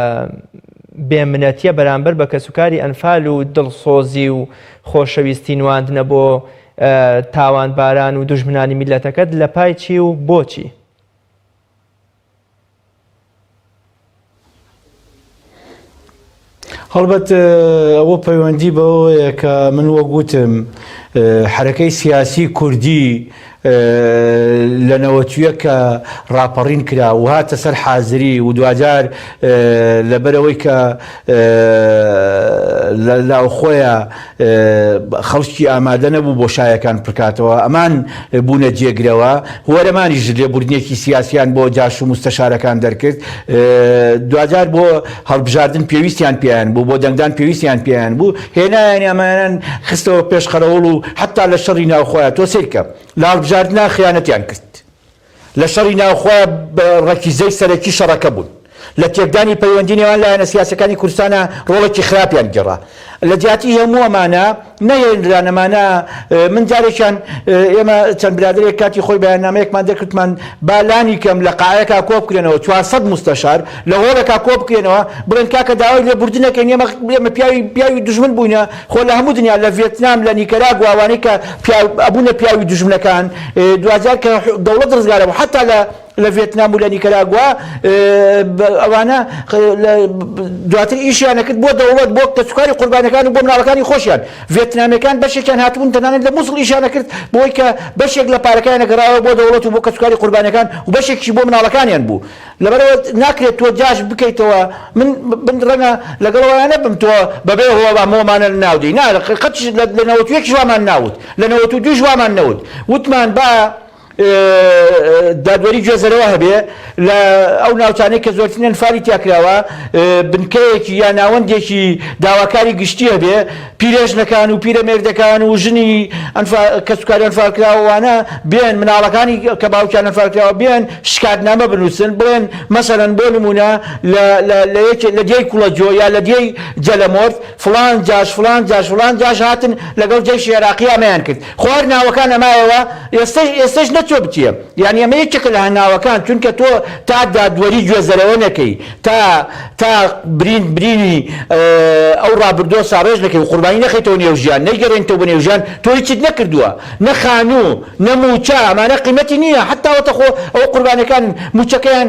بێمنەتیە بەرامبەر بە کەسوکاری ئەنفال و دڵسۆزی و خۆشەویستی نواندنە بۆ تاوانباران و دوژمنانی میلەتەکەت لە پای چی و بۆچی؟ هەڵبەت ئەوە پەیوەندی بەوەیە کە من وەگوتم حرەکەی سیاسی کوردی لە نەوەتویە کە ڕاپەڕین کرا و هاتە سەر حازری و دوجار لەبەرەوەی کە لاوخۆیە خەڵکی ئامادە نەبوو بۆ شایەکان بکاتەوە ئەمان بوونە جێگرەوە وەرەمانیش لێبوردنێکی سیاسیان بۆ جاش و مستەشارەکان دەرکرد دوجار بۆ هەڵبژاردن پێویستیان پێیان بوو بۆ دەنگدان پێویستیان پێیان بوو هێنایان ئەمانان خستەوە پێشخەرەوڵ و حتا لە شەڕی ناوخۆیە تۆ سیرکە لە هەڵبژاردنا خیانەتیان کرد لە شەڕی ناوخۆیە ڕەکیزەی سەرەکی شەڕەکە بوون لە تێکدانی پەیوەندی نێوان لایەنە سیاسەکانی کوردستانە ڕۆڵێکی خراپیان گەڕا لە جیاتی هەموو ئەمانە نەیەنرانەمانە من جارێکیان ئێمە چەند برادرێک کاتی خۆی بەیاننامەیەکمان دەکردمان بالانی کەم لە قاعەکە کۆ بکرێنەوە 400 مستەشار لە هۆڵێکا کۆ بکرێنەوە بڵێن کاکە داوای لێبوردنەکەین ئێمە پیاوی دوژمن بووینە خۆ لە هەموو دنیا لە ڤێتنام لە نیکەراگوا ئەوانەی کە ئەبوونە پیاوی دوژمنەکان دوجار کە دەوڵەت ڕزگارە بوو حتا لە ڤێتنام و لە نیکەراگوا ئەوانە دواتر ئیشیانە کرد بۆ دەوڵەت بۆ کەسوکاری قوربانەکان و بۆ مناڵەکانی خۆشیان ڤێتنامەکان بەشێکیان هاتبوون تەنانەت لە مووسڵ ئیشیانە کرد بۆی کە بەشێک لە پارەکانە گەڕاوە بۆ دەوڵەت و بۆ کەسوکاری قوربانەکان و بەشێکی بۆ مناڵەکانیان بوو لەبەرەوە ناکرێت تۆ جاش بکەیتەوە من ڕەنگە لەگەڵەوەیان نەبم تۆ بەبێ هۆ ئەمەوەمانە ناودەی قەت لە 91 ژوامان ناوت لە 92 ژوامان نەوت وتمان با دادوەری گوێزەرەوە هەبێ لە ئەو ناوچانەی کە زۆرترین ئەنفالی تیاکراوە بنکەیەکی یا ناوەندێکی داواکاری گشتی هەبێ پیرێژنەکان و پیرەمێردەکان و ژنی کەسوکاری ئەنفالکراوەوانە بێن مناڵەکانی کە باوکیان ئەنفالکراوە بێن شکاتنامە بنووسن بڵێن مەسەلەن بۆ نمونە لە دیەی کوڵەجۆ یا لە دیەی جەلەمۆرد فڵان جاش هاتن لەگەڵ جێشی عێراقی ئەمەیان کرد خوار ناوەکان ئەمایەوە ئێستش نەچۆ بچێ یعنی ئەمە یەکێکە لە هەناوەکان چونکە تۆ تا دادوەری گوێزەرەوە نەکەی تا برینی ئەو ڕابردۆ ساڕێژ نەکەی و قوربانی نەخەیتەوە نێوژیان نەیگەڕێنیتەوە بە نێوژیان تۆ هیچیت نەکردووە نە خانوو نە موچە ئەمانە قیمەتی نییە حتا وەتەخۆ ئەو قوربانەکان موچەکەیان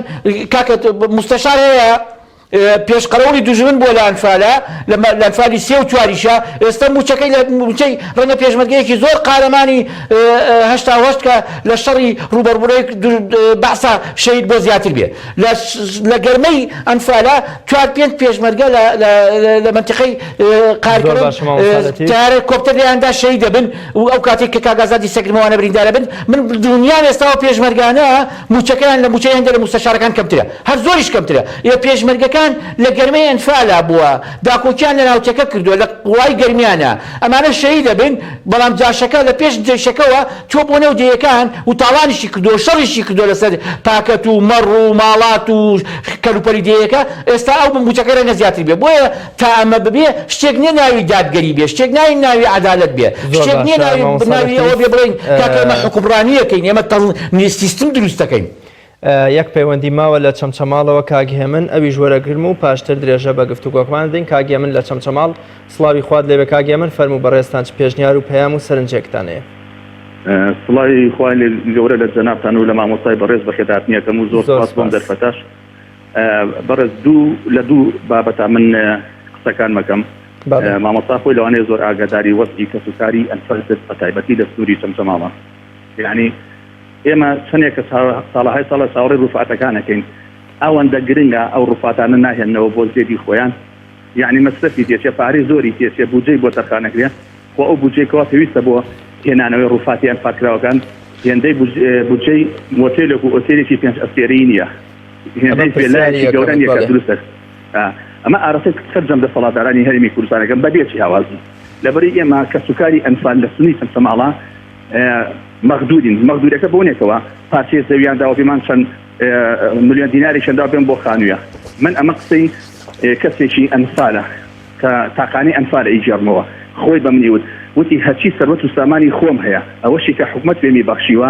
کاکە مستەشار هەیە پێشقەرەوڵی دوژمن بۆ لە ئەنفالە لە ئەنفالی 3 و 4 ئێستا موچەکەی لە موچەی ڕەنگە پێشمەرگەیەکی زۆر قارەمانی 88 کە لە شەڕی ڕوبەڕبوڕەی بەعسا شەهید بۆ زیاتر بێ لە گەرمەی ئەنفالە 4-5 پێشمەرگە لە منتیقەی قارکردن تارە کۆپتەر لێیاندا شەهید دەبن و ئەو کاتێک کە کاگازاتی سەگرمەوانە بریندارە بن من دنیان ئێستاوە پێشمەرگانە موچەکەیان لە موچەی هەندێک لە مستەشارەکان کەمترە هەر زۆریش کەمترە پێشمەرگەکان لە گەرمەی ئەنفالا بووە داکۆکیان لە ناوچەکە کردووە لە قوڵای گەرمیانە ئەمانە شەهید دەبن بەڵام جاشەکە لە پێش جێشەکەوە تۆ بۆ نێو دەیەکان و تاوانیشی کردووە شەڕیشی کردووە لەسەر پاکەت و مەڕ و ماڵات و کەلوپەری دەیەکە ئێستا ئەو موچەکە ڕەنگە زیاتر بێ بۆیە تا ئەمە ببێ شتێک نییە ناوی دادگەری بێ شتێک ناوی عەدالەت بێ شتێک نییە ناوی ئەوە بێ بڵێن کاکە ئێمە حکومڕانیەکەین ئێمە سیستم دروست دەکەین یەک پەیوەندی ماوە لە چەمچەماڵەوە کاگهێمن ئەویش وەرەگرم و پاشتر درێژە بە گفتوگۆکمان دەین کاگێمن لە چەمچەماڵ سڵاوی خوات لێبێ کاگێمن فەرموو بەڕێستان چ پێشنیار و پەیام و سەرنجێکتان هەیە سڵاوی خوای گەورە لە جەنابتان و لە مامۆستای بەڕێز بەخێداتنیەکەم و زۆر سپاس بۆم دەرفەتاش بەڕێز لە دوو بابەتە من قسەکان مەکەم مامۆستا خۆی لەوانەیە زۆر ئاگاداری وەستی کەسوکاری ئەنفەل بە تایبەتی دەستوری چەمچەماڵە یعنی ئێمە چەندێکە ساڵهای ساڵە ساوڕێ ڕوفاتەکانەکەین ئەوەندە گرنگە ئەو ڕوفاتانە ناهێننەوە بۆ زێدی خۆیان یعنی مەسرەفی تێچێ پارەی زۆری تێچێ بودجەی بۆ تەرخانەکرێ خۆ ئەو بودجەیەکەوە پێویستە بۆ هێنانەوەی ڕوفاتی ئەنفالکراوەکان هێندەی بودجەی مۆتێلێک و ئۆتێلێکی 5 ئەستێرەی نییە هێندەی فێلایەکی گەورە نییە کە دروستە ئەمە ئارەسەی سەرجەم دەسەڵاتدارانی هەرێمی کوردستانەکەم بەبێچی هاوازی لەبەری ئێمە کەسوکاری ئەنفال لە سنی چەمچەماڵە مەغدودین مەغدودەکە بۆنێکەوە پارچەی زەویان داوە پێمان چەند ملیۆن دیناری چەندا بێن بۆ خانوویە من ئەمە قسەی کەسێکی ئەنفالە کە تاقانەی ئەنفالە ئیجارمەوە خۆی بە منی وتی هەرچی سەرەت و سامانی خۆم هەیە ئەوەشی کە حکومت پێمی بەخشیوە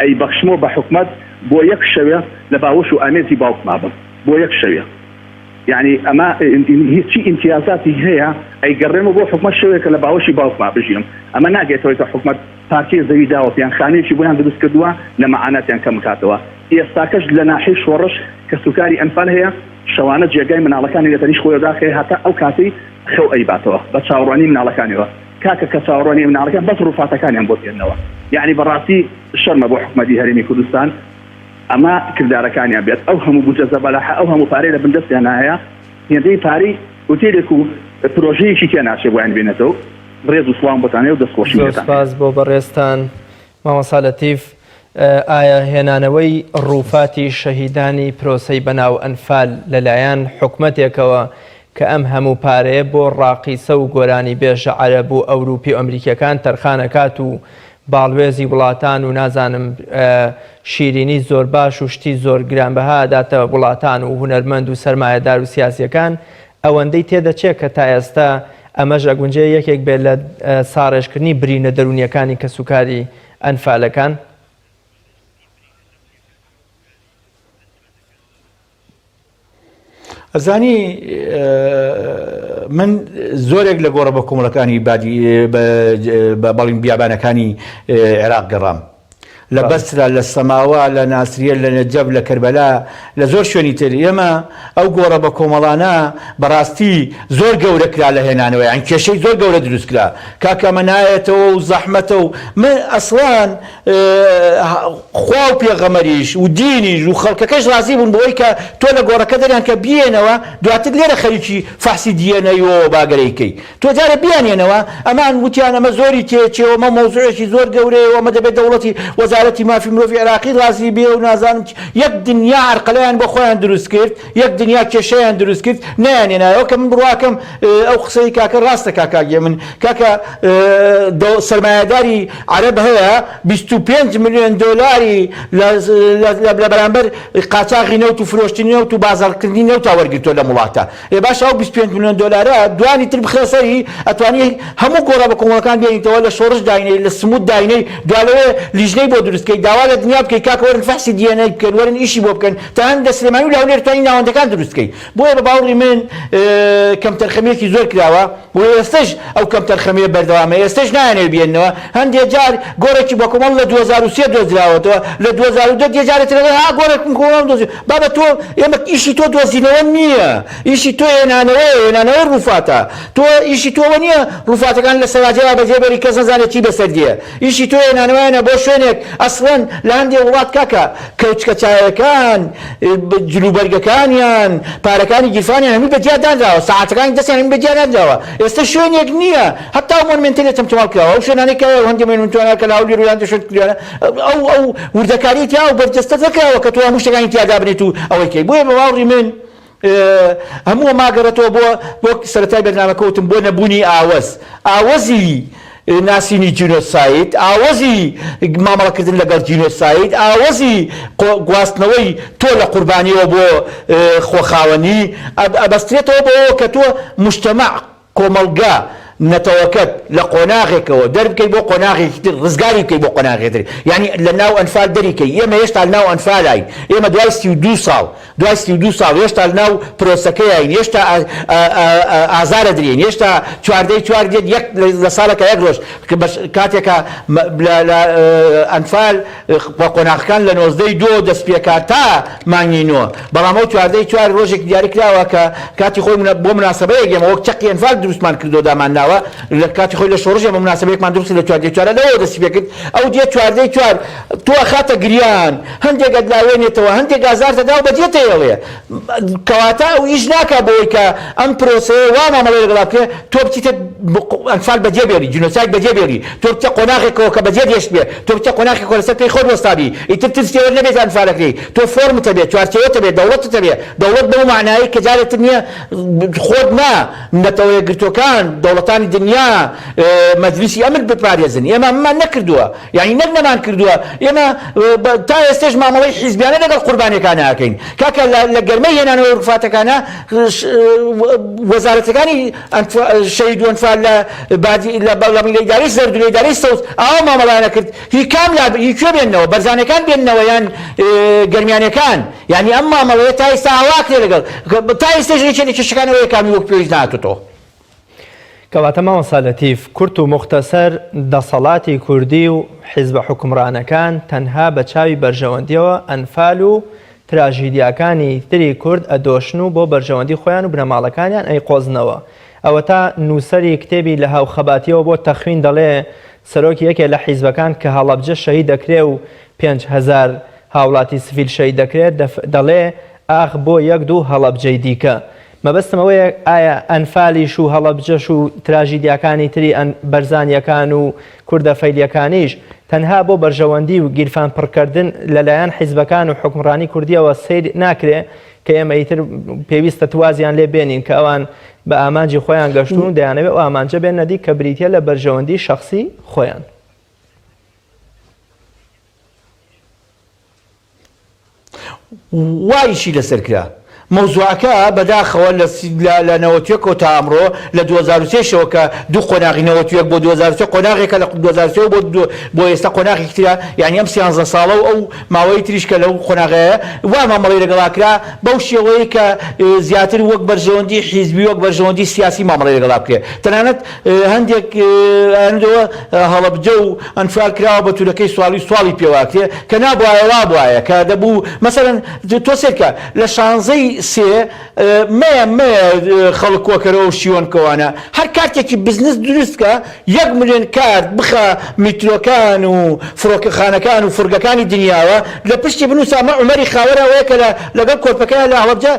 ئەی بەخشمەوە بە حکومت بۆ یەک شەوێ لە باوەش و ئامێزی باوکما بم بۆ یەک شەوێ يعني اما هیچی امتیازاتی هەیە ئەیگەڕێمە بۆ حکومت شەوێکە لە باوەشی باوکما بژیم ئەمە ناگێتەوەی کە حکومت پارتی زەوی داوە پێیان خانوویەکی بۆیان دروست کردووە لە مەعاناتیان کەم بکاتەوە ئێستاکەش لە ناحیەی شۆڕش کە سوکاری ئەنفال هەیە شەوانە جێگای مناڵەکانی لەتەنیش خۆی داخێ هەتا ئەو کاتی خەو ئەیباتەوە بە چاوەڕوانی مناڵەکانیەوە کاکە کە چاوەڕوانی مناڵەکان بەس ڕووفاتەکانیان بۆ پێێنەوە یعنی بەڕاستی شەرمە بۆ حکومەتی هەرێمی کوردستان ئەمە کردارەکانیان بێت ئەو هەموو بودجە زەبەلاح ئەو هەموو پارەی لە بنجەستیان هەیە هێندەی پارەی ئوتێلێک و پرۆژەیەکی تێ ناچێ بۆیان بێنێتەوە ڕێز و سڵام بۆتانێ و دەستخۆشی سپاس بۆ بەڕێستان مامۆستا لەتیف ئایا هێنانەوەی ڕووفاتی شەهیدانی پرۆسەی بەناو ئەنفال لەلایەن حکومەتێکەوە کە ئەم هەموو پارەیە بۆ ڕاقیسە و گۆرانی بێژە عەرەب و ئەوروپی و ئەمریکیەکان تەرخانەکات و باڵوێزی وڵاتان و نازانم شیرینی زۆر باش و شتی زۆر گرانبەها داتە وڵاتان و هونەرمەند و سەرمایەدار و سیاسیەکان ئەوەندەی تێدەچێت کە تا ئێستا ئەمەش ئەگونجێ یەکێک بێت لە ساڕێژکردنی برینە دەرونیەکانی کە سوکاری ئەنفالەکان؟ ئەزانی من زۆرێک لە گۆڕە بە کۆمەڵەکانی بەڵین بیابانەکانی عێراق گەڕام لە بەسرا لە سەماوە لە ناسریە لە نەجەب لە کەربەلا لە زۆر شوێنی تر ئێمە ئەو گۆڕە بە کۆمەڵانە بەڕاستی زۆر گەورە کرا لە هێنانەوە یان کێشەی زۆر گەورە دروست کرا کاکەمە نایەتەوە و زەحمەتە و من ئەسڵان خوا و پێغەمەریش و دینیش و خەڵکەکەش رازی بوون بۆی کە تۆ لە گۆڕەکە دەریان کە بیێنەوە دواتر لێرە خەریکی فەحسی دیێنەیەوە باگەرەیکەی تۆ جارە بیانێنەوە ئەمان وتیان ئەمە زۆری تێچێەوە ئەمە مەوزوعێکی زۆر گەورەیەوە ئەمە دەبێت دەوڵەتی وەزارەتی مافی مرۆڤی عێراقی رازی بێ و نازانم یەک دنیا عەرقەلەیان بۆ خۆیان دروست کرد یەک دنیا کێشەیان دروست کرد نەیانێنایەوە کە من بڕواکەم ئەو قسەی کاکە ڕاستە کاکاگێ من کاکە سەرمایەداری عەرەب هەیە 25 ملیۆن دۆلاری لە بەرامبەر قاچاغی نەوت و فرۆشتنی نەوت و بازاڕکردنی نەوت وەرگرتووە لە وڵاتە باش ئەو 25 ملیۆن دۆلارە دوانی تر بخرە سەری ئەتوانی هەموو گۆڕە بە کۆمەڵەکان بێنیتەوە لە شۆڕش داینەی لە سموت داینەی دوالەوە لیژنەی بۆ دروستکەی داوا لە دنیا بکەی کاکە وەرن فەحسی دیێنەی بکەن وەرن ئیشی بۆ بکەن تا هەندە سلێمانی و لاولێر توانی ناوەندەکان دروستکەی بۆیە بە باوەڕی من کەم تەرخەمێکی زۆر کراوە بۆ ئێستش ئەو کەم تەرخەمێ بەردەوامە ئێستش نایانێ بێننەوە هەندێک جار گۆڕێکی بۆ کۆمەڵ لە 2003 دۆزراوەتەوە لە 2002 دێجارێتەوە گۆڕێکم کۆمەڵ دۆزی بابە تۆ ئێمە ئیشی تۆ دۆزینەوە نییە ئیشی تۆ هێنانەوەی ڕووفاتە تۆ ئیشی تۆوە نییە ڕووفاتەکان لە سەراجەوە بەجێبەری کەس نەزانێت چی بەسەر دیە ئیشی تۆ هێنانەوەیانە بۆ شوێنێک ئەسڵەن لە هەندێک وڵات کاکە کەوچکە چایەکان جلوبەرگەکانیان پارەکانی گیرفانیان هەمووی بەجیادانراوە ساعاتەکانی دەستیان هەمووی بەجیادانراوە ئێستا شوێنێک نییە هەتا مۆنمنتێنێت تەمتەواو کراوە ئەو شوێنانەی کە هەندێک مێنونتوانە کە لاولی ڕویان دەشت کردوانە ئەو وردەکاری تیا و بەرجەستە دەکراوە کە تۆ هەموو شتەکانی تیادا بنێت و ئەوەی کەی بۆیە بە باوەڕی من هەموو ماگەڕێتەوە بۆ سەرەتای بەرنامەکەوتم بۆ نەبوونی ئاوەزی ناسینی جینۆساید ئاوەزی مامەڵەکردن لەگەڵ جینۆساید ئاوەزی گواستنەوەی تۆ لە قوربانیەوە بۆ خۆخاوەنی ئەبەسترێتەوە بۆەوە کە تۆ مجتەمەع کۆمەڵگا نەتەوەکەت لە قۆناغێکەوە دەربکەی بۆ قۆناغێکی تر ڕزگاری بکەی بۆ قۆناغێکی تر یعنی لە ناو ئەنفال دەریکەی ئێمە هێشتا لە ناو ئەنفالاین ئێمە دوای 32 ساڵ هێشتا لە ناو پرۆسەکەیین هێشتا ئازارە درێن هێشتا چواردەی چوار دێت یەک لە ساڵەکە یەک ڕۆژ کاتێکە لە ئەنفال بە قۆناغەکان لە 92 دەستپێکات تا مانگی نۆ بەڵام ئەو چواردەی چوار ڕۆژێک دیاری کراوە کە کاتی خۆی بۆ مناسبەیەک ئێمە وەک چەقی ئەنفال دروستمان کردو دامان لە کاتی خۆی لە شۆڕژێ بە مناسبەیەکمان دروست لە چواردەی چوارە لەوە دەستی پێ کرد ئەو دێت چواردەی چوار تۆ خاتە گریان هەندێک ئەدلاوێنێتەوە هەندێک ئازار دەدا و بەجێتەوێ کەواتە ئەو ئیش ناکە بۆی کە ئەم پرۆسەیە وا مامەڵەی لەگەڵا بکێ تۆ بچیتە ئەنفال بەجێبێری جینۆساید بەجێبێری تۆ بچە قۆناغێکەوە کە بەجێ دێشت بێ تۆ بچە قۆناغێکەوە لەسەر پێی خۆت وەستابی ئیتر ترسێوە نەبێت ئەنفالەکەی تۆ فۆرمتە بێت چوارچێوەتە بێت دەوڵەتتە بێت دەوڵەت بەو معنایی کە جارێتر نییە خۆت نا نەتەوەیە گرتوەکان دەوڵەتانی دنیا مەجلیسی ئەمر بپارێزن ئێمە ئەممان نەکردووە یعنی نەک نەمان کردووە ئێمە ئێمە تا ئێستش مامەڵەی حیزبیانە لەگەڵ قوربانیەکان ناکەین کاکە لە گەرمەی هێنانەوە ڕفاتەکانە وەزارەتەکانی شەهید و ئەنفال لە بەڵامی ئیدارەی زەرد و ئیدارەی سەوز ئاوا مامەڵانە کرد هی کوێ بێننەوە بەرزانەکان بێننەوە یان گەرمیانەکان یعنی ئەم مامەڵەیە تا ئێستا هەوا کرێ لەگەڵ تا ئێستش کێشەکانەوەی کامی وەک پێویست ناتوتەوە. کەواتە مامۆستا لەتیف کورت و مختصەر دەسەڵاتی کوردی و حیزبە حکومڕانەکان تەنها بە چاوی بەرژەوەندیەوە ئەنفال و تراژیدیاکانی تری کورد ئەدۆشن و بۆ بەرژەوەندی خۆیان و بنەماڵەکانیان ئەیقۆزنەوە. ئەوە تا نووسەری کتێبی لە هاوخەباتیەوە بۆ تەخوین دەڵێ سەرۆکی یەکێ لە حیزبەکان کە هەڵەبجە شەهید دەکرێ و 5,000 هاوڵاتی سڤیل شەهید دەکرێت دەڵێ ئاخ بۆ یەک دوو هەڵەبجەی دیکە. مەبەستمەوەیە ئایا ئەنفالیش و هەڵەبجەش و تراژیدیاکانی تری بەرزانیەکان و کوردە فەیلیەکانیش تەنها بۆ بەرژەوەندی و گیرفان پڕکردن لەلایەن حیزبەکان و حکومڕانی کوردیەوە سیر ناکرێ کە ئێمە ئیتر پێویستە توازیان لێ بێنین کە ئەوان بە ئامانجی خۆیان گەشتون و دەیانەوێت ئەو ئامانجە بێن نەدی کە بریتە لە بەرژەوەندی شەخصی خۆیان. وایشی لەسەر کرا مەوزوعەکە بەداخەوە لە 91 تا ئەمڕۆ لە 2003 کە دوو قۆناغی 91 بۆ 2003 قۆناغێکە لە 2003 بۆ ئێستا قۆناغی ترە یعنی ئەم 13 ساڵە و ئەو ماوەی تریش کە لەو قۆناغەیە وا مامەڵەی لەگەڵاکرا بەو شێوەیە کە زیاتر وەک بەرژەوەندی حیزبی وەک بەرژەوەندی سیاسی مامەڵەی لەگەڵا بکرێت تەنانەت هەندێک هەندەوە هەڵەبجە و ئەنفال کراوە بە تورەکەی سواڵی پێواکرێ کە نابوایە وا بواە کە دەبوو مەسەرەن تۆ سێرکە لە 16 خەڵک کۆکەرەوە و شیوەنکەوانە هەر کاتێکی بزنس دروستکە 1 ملیۆن کارت بخە میترۆکان و فڕۆکەخانەکان و فرگەکانی دنیاوە لە پشتی بنووسە ئەمە عومەری خاوەرەوەیە کە لەگەڵ کۆرپەکەیان لە هەڵەبجە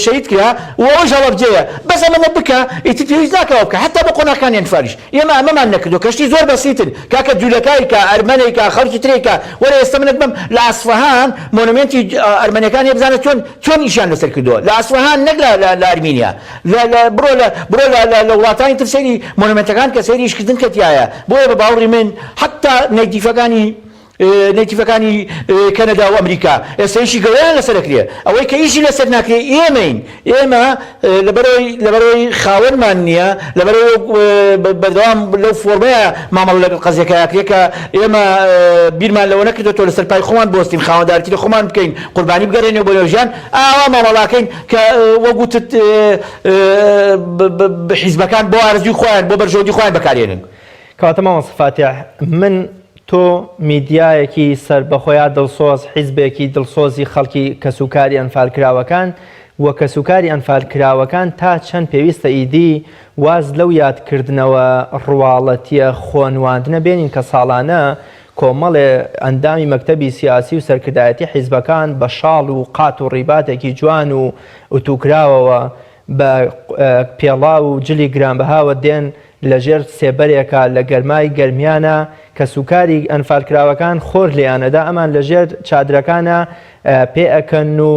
شەهید کرا و ئەوش هەڵەبجەیە بەس ئەمە بکە ئیتر پێویست ناکەوە بکە حتا بە قۆناغەکانی ئەنفالیش ئێمە ئەمەمان نەکردو کەشتی زۆر بەسیتن کاکە جوولەکایکە ئەرمەنێکە خەڵکی ترێکە وەرە ئێستا منت بم لە ئاسفەهان مۆنومێنتی ئەرمەنیەکان بزانە چۆن ئیشان لەسەر کردووە لە ئاسفەهان نەک لە ئەرمینیا بڕۆ لە وڵاتانی تر سەیری مۆنومنتەکان کە سەیری ئیشکردن کەتیایە بۆیە بە باوەڕی من حتا نەیتیفەکانی کەنەدا و ئەمریکا ئێستا ئیشی گەورەیان لەسەر دەکرێت ئەوەی کە ئیشی لەسەر ناکرێ ئێمە لەبەرەوەی خاوەنمان نییە لەبەرەوەی بەردەوام لەو فۆرمەیە مامەڵە لەگەڵ قەزیەکەیەکرێت کە ئێمە بیرمان لەوە نەکردێتەوە لەسەر پای خۆمان بۆستین خاوەندارەتی لە خۆمان بکەین قوربانی بگەڕێنەوە بۆ نێوژیان ئاوا مامەڵاکەین کە وەگوتت حیزبەکان بۆ ئارەزوی خۆیان بۆ بەرژەوەندی خۆیان بەکارهێنن. کەواتە مامۆستا فاتح من تۆ میدیایەکی سەربەخۆیان دڵسۆز حیزبێکی دڵسۆزی خەڵکی کەسوکاری ئەنفالکراوەکان وە کەسوکاری ئەنفالکراوەکان تا چەند پێویستە ئیدی واز لەو یادکردنەوە ڕواڵەتیە خۆنواندنە بێنین کە ساڵانە کۆمەڵێ ئەندامی مەکتەبی سیاسی و سەرکردایەتی حیزبەکان بە شاڵ و قات و ڕیباتێکی جوان و ئوتوکراوەوە بە پێڵاو و جلی گرانبەهاوە دێن لەژێر سێبەرێکە لە گەرمای گەرمیانە کە سوکاری ئەنفالکراوەکان خۆر لێیانەدا ئەمان لەژێر چادرەکانە پێ ئەکەن و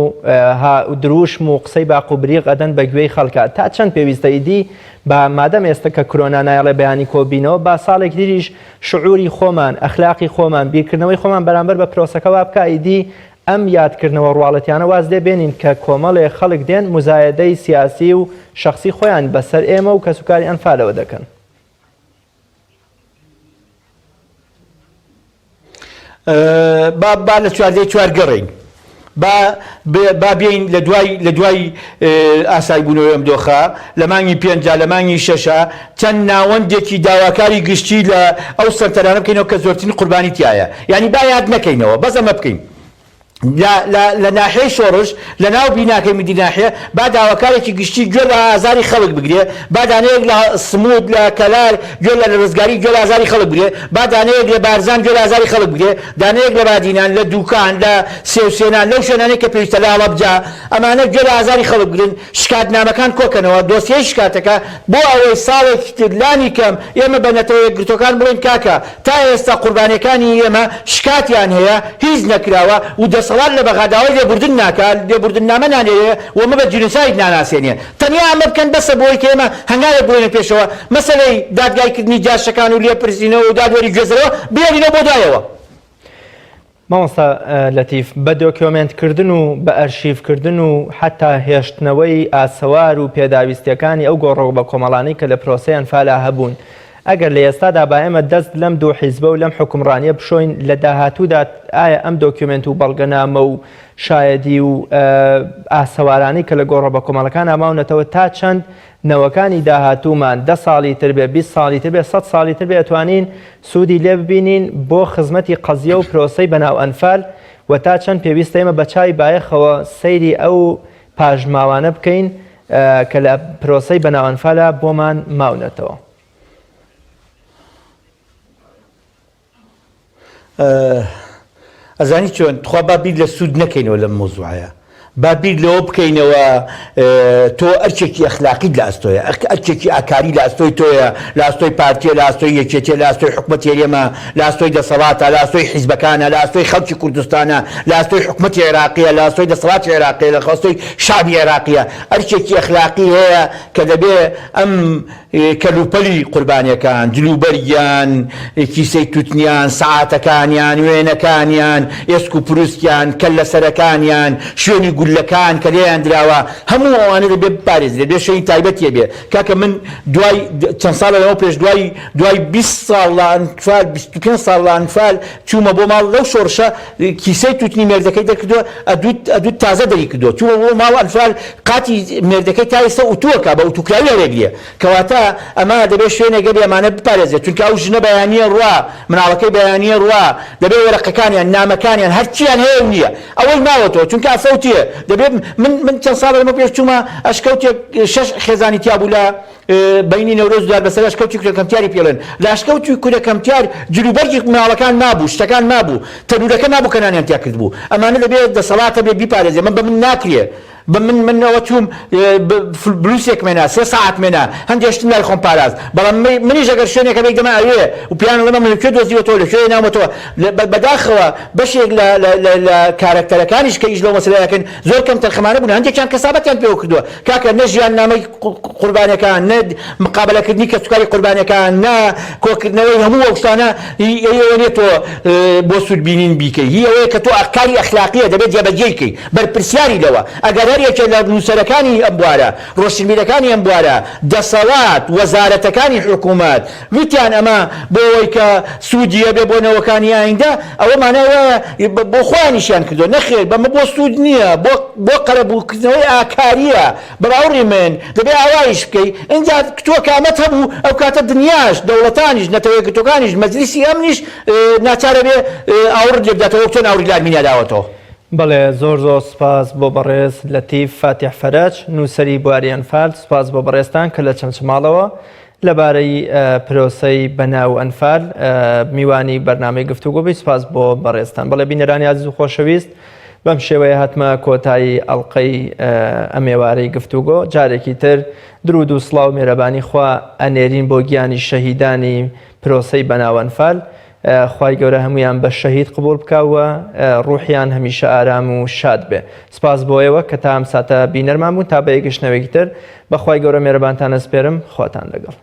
دروشم و قسەی باقوبریق ئەدەن بە گوێی خەڵکە تا چەند پێویستە ئیدی بە مادەم ئێستا کە کۆرۆنا نایڵێ بەیانی کۆبینەوە با ساڵێک دیریش شعوری خۆمان ئەخلاقی خۆمان بیرکردنەوەی خۆمان بەرامبەر بە پرۆسەکەوا بکە ئیدی ئەم یادکردنەوە ڕواڵەتیانە واز دێ بێنین کە کۆمەڵێ خەڵک دێن مزایەدەی سیاسی و شخصی خۆیان بەسەر ئێمە و کەسوکاری ئەنفالەوە دەکەن. با لە چواردەی چوار گەڕین با بێین لە دوای ئاسایبوونەوەی ئەم دۆخە لە مانگی 5 لە مانگی 6 چەند ناوەندێکی داواکاری گشتی لە ئەو سەرتەرانە بکەینەوە کە زۆرترین قوربانی تایە یعنی با یاد نەکەینەوە بەس ئەمە بکەین لە ناحیەی شۆڕش لە ناو بیناکەی مدی ناحیە با داواکارێکی گشتی گوێ لە ئازاری خەڵک بگرێ با دانەیەک لە سمود لە کەلار گوێ لە ڕزگاری گوێ لە ئازاری خەڵک بگرێ با دانەیەک لە بارزان گوێ لە ئازاری خەڵک بگرێ دانەیەک لە بادینان لە دوکان لە سێوسێنان لەو شوێنانەی کە پێویستە لە هەڵەبجە ئەمانە گوێ لە ئازاری خەڵک بگرن شکاتنامەکان کۆکەنەوە دۆسیەی شکاتەکە بۆ ئەوەی ساڵێکی تر لانی کەم ئێمە بە نەتەوەیە گرتوەکان بڵێن کاکە تا ئێستا قوربانیەکانی ئێمە شکاتیان هەیە هیچ نەکراوە و دەسەڵات لە بەغاداوای لێبوردن ناکات لێبوردن نامە نانێرێ ومە بە جینۆساید ناناسێنێ تەنیا ئەمە بکەن بەسە بۆی کە ئێمە هەنگاوێک بڵێنە پێشەوە مەسەلەی دادگایکردنی جاشەکان و لێپرسینەوە و دادوەری گوێزەوە بێنینەوە بۆ دوایەوە. مامۆستا لەتیف بە دۆکیۆمنتکردن و بە ئەرشیڤکردن و حتا هێشتنەوەی ئاسەوار و پێداویستیەکانی ئەو گۆڕۆ بە کۆمەڵانەی کە لە پرۆسەی ئەنفالا هەبوون ئەگەر لە ئێستادا با ئێمە دەست لەم دوو حیزبە و لەم حکومڕانیە بشۆین لە داهاتوودا ئایا ئەم دۆکیۆمنت و بەڵگەنامە و شایەدی و ئاسەوارانەی کە لە گۆڕۆ بە کۆمەڵەکان ئاماونەتەوە تا چەند نەوەکانی داهاتوومان 10 ساڵی تر بێ 20 ساڵی تر بێ 100 ساڵی تر بێ ئەتوانین سوودی لێ ببینین بۆ خزمەتی قەزیە و پرۆسەی بەناو ئەنفال و تا چەند پێویستە ئێمە بە چای بایەخەوە سەیری ئەو پاژماوانە بکەین کە لە پرۆسەی بەناو ئەنفالە بۆمان ماونەتەوە. ئەزانی چۆن تخوا با بیر لە سوود نەکەینەوە لەم مۆزوعەیە با بیر لەوە بکەینەوە تۆ ئەرچێکی ئەخلاقیت لە ئەستۆیە ئەرچێکی ئاکاری لە ئەستۆی تۆیە لە ئەستۆی پارتیە لە ئەستۆی یەکێتیە لە ئەستۆی حکومەتی هەرێمە لە ئەستۆی دەسەڵاتە لە ئەستۆی حیزبەکانە لە ئەستۆی خەڵکی کوردستانە لە ئەستۆی حکومەتی عێراقیە لە ئەستۆی دەسەڵاتی عێراقیە لە ئەستۆی شعبی عێراقیە ئەرچێکی ئەخلاقی هەیە کە دەبێ ئەم کەلوپەلی قوربانیەکان جلوبەریان کیسەی تووتنیان سەعاتەکانیان وێنەکانیان ئێسک و پرووسکیان کەل لە سەرەکانیان شوێنی گولەکان کە لێیان دراوە هەموو ئەوانە دەبێ بپارێزرێت بێ شوێنی تایبەتیە بێ کاکە من دوای چەند ساڵەوە پێش دوای 20 ساڵ لە ئەنفال 25 ساڵ لە ئەنفال چوومە بۆ ماڵ لەو شۆڕشە کیسەی تووتنی مێردەکەی دەکردووە ئەدوت تازە دەری کردووە چوومە بۆ ماڵ ئەنفال قاتی مێردەکەی تا ئێستا ئوتووەکە بە ئوتوکراوی هەرێگریە کەواتە ئەمە دەبێت شوێنێکە بێ ئەمانە بپارێزێت چونکە ئەو ژنە بەیانیە ڕوا مناڵەکەی بەیانیە ڕوا دەبێت وەرەقەکانیان نامەکانیان هەرچیان هەیە نییە ئەوەی ماوەتەوە چونکە ئەفەوتیە دەبێت من چەند ساڵ لەمە پێش چوومە ئەشکەوتێک 6 خێزانی تیا بوو لە بەینی نەورۆز دوار بەسەر ئەشکەوتی کورەکەمتیاری پێڵێن لە ئەشکەوتی کورەکەمتیار جلوبەرگی مناڵەکان مابوو شتەکان مابوو تەنورەکە مابوو کەنانیان تیا کرد بوو ئەمانە دەبێت دەسەڵاتە بێ بیپارێزێ من بە من ناکرێ منەوە چوم بلوسێک مێنا 3 ساعت مێنا هەندێشتم لای خۆم پاراز بەڵام منیش ئەگەر شوێنێکە بێک دەما ئەوێ و پیان لەمە من کوێ دۆزیوەتەوە لە کوێ ناومەتەوە بەداخەوە بەشێک لە کارکتەرەکانیش کە ئیش لەو مەسەلەیەکەن زۆر کەم تەرخەمانە بوون هەندێکیان کەسابەتیان پێوە کردووە کاکە نە ژیان نامەی قوربانیەکان نە مقابلەکردنی کەسوکاری قوربانیەکان نە کۆکردنەوەی هەموو ئەو شتانە ئەوە نێتەوە بۆ سوودبینین بیکەی هی ئەوەیە کە تۆ ئەفکاری ئەخلاقیە دەبێت جێبەجێیکەی بەرپرسیاری لەوە ئەگەر هەرێکە لە نووسەرەکانی ئەم بوارە ڕۆشنبیرەکانی ئەم بوارە دەسەڵات وەزارەتەکانی حکوومەت وتیان ئەمە بۆ ئەوەی کە سوودیە بێ بۆ نەوەکانی ئایندا ئەوە مانەوە بۆ خۆیانیشیان کردو نەخێر بەمە بۆ سوود نییە بۆ قەرەبووکردنەوەی ئاکاریە بەراوڕی من دەبێ ئاوایش بکەی اینجا تۆ کامەت هەبوو ئەو کاتە دنیاش دەوڵەتانیش نەتەوەیەکەوەکانیش مەجلیسی ئەمنیش ناچارە بێ ئاور لێبداتەوە چۆن ئاوری لارمینیا داوەتەوە. بەڵێ زۆر سپاس بۆ بەڕێز لەتیف فاتیح فەرەج نووسەری بواری ئەنفال سپاس بۆ بەڕێستان کە لە چەمچماڵەوە لەبارەی پرۆسەی بەناو ئەنفال میوانی بەرنامەی گفتوگۆ بی سپاس بۆ بەڕێستان بەڵێ بینەرانی عزیز و خۆشەویست بەم شێوەیە هاتمە کۆتایی ئەڵقەی ئەمێوارەی گفتوگۆ جارێکی تر درود و سڵاو مێرەبانی خوا ئەنێرین بۆ گیانی شەهیدانی پرۆسەی بەناو ئەنفال خوای گەورە هەمویان بە شەهید قبول بکەوە ڕوحیان هەمیشە ئارام و شاد بێ سپاس بۆیەوە کە تا ئەم ساتە بینەرمان بوون تا بە یەکگەشتنەوەیەکی تر بەخوای گەورە مێرەبانتان ئەسپێرم خواتان لەگەڵ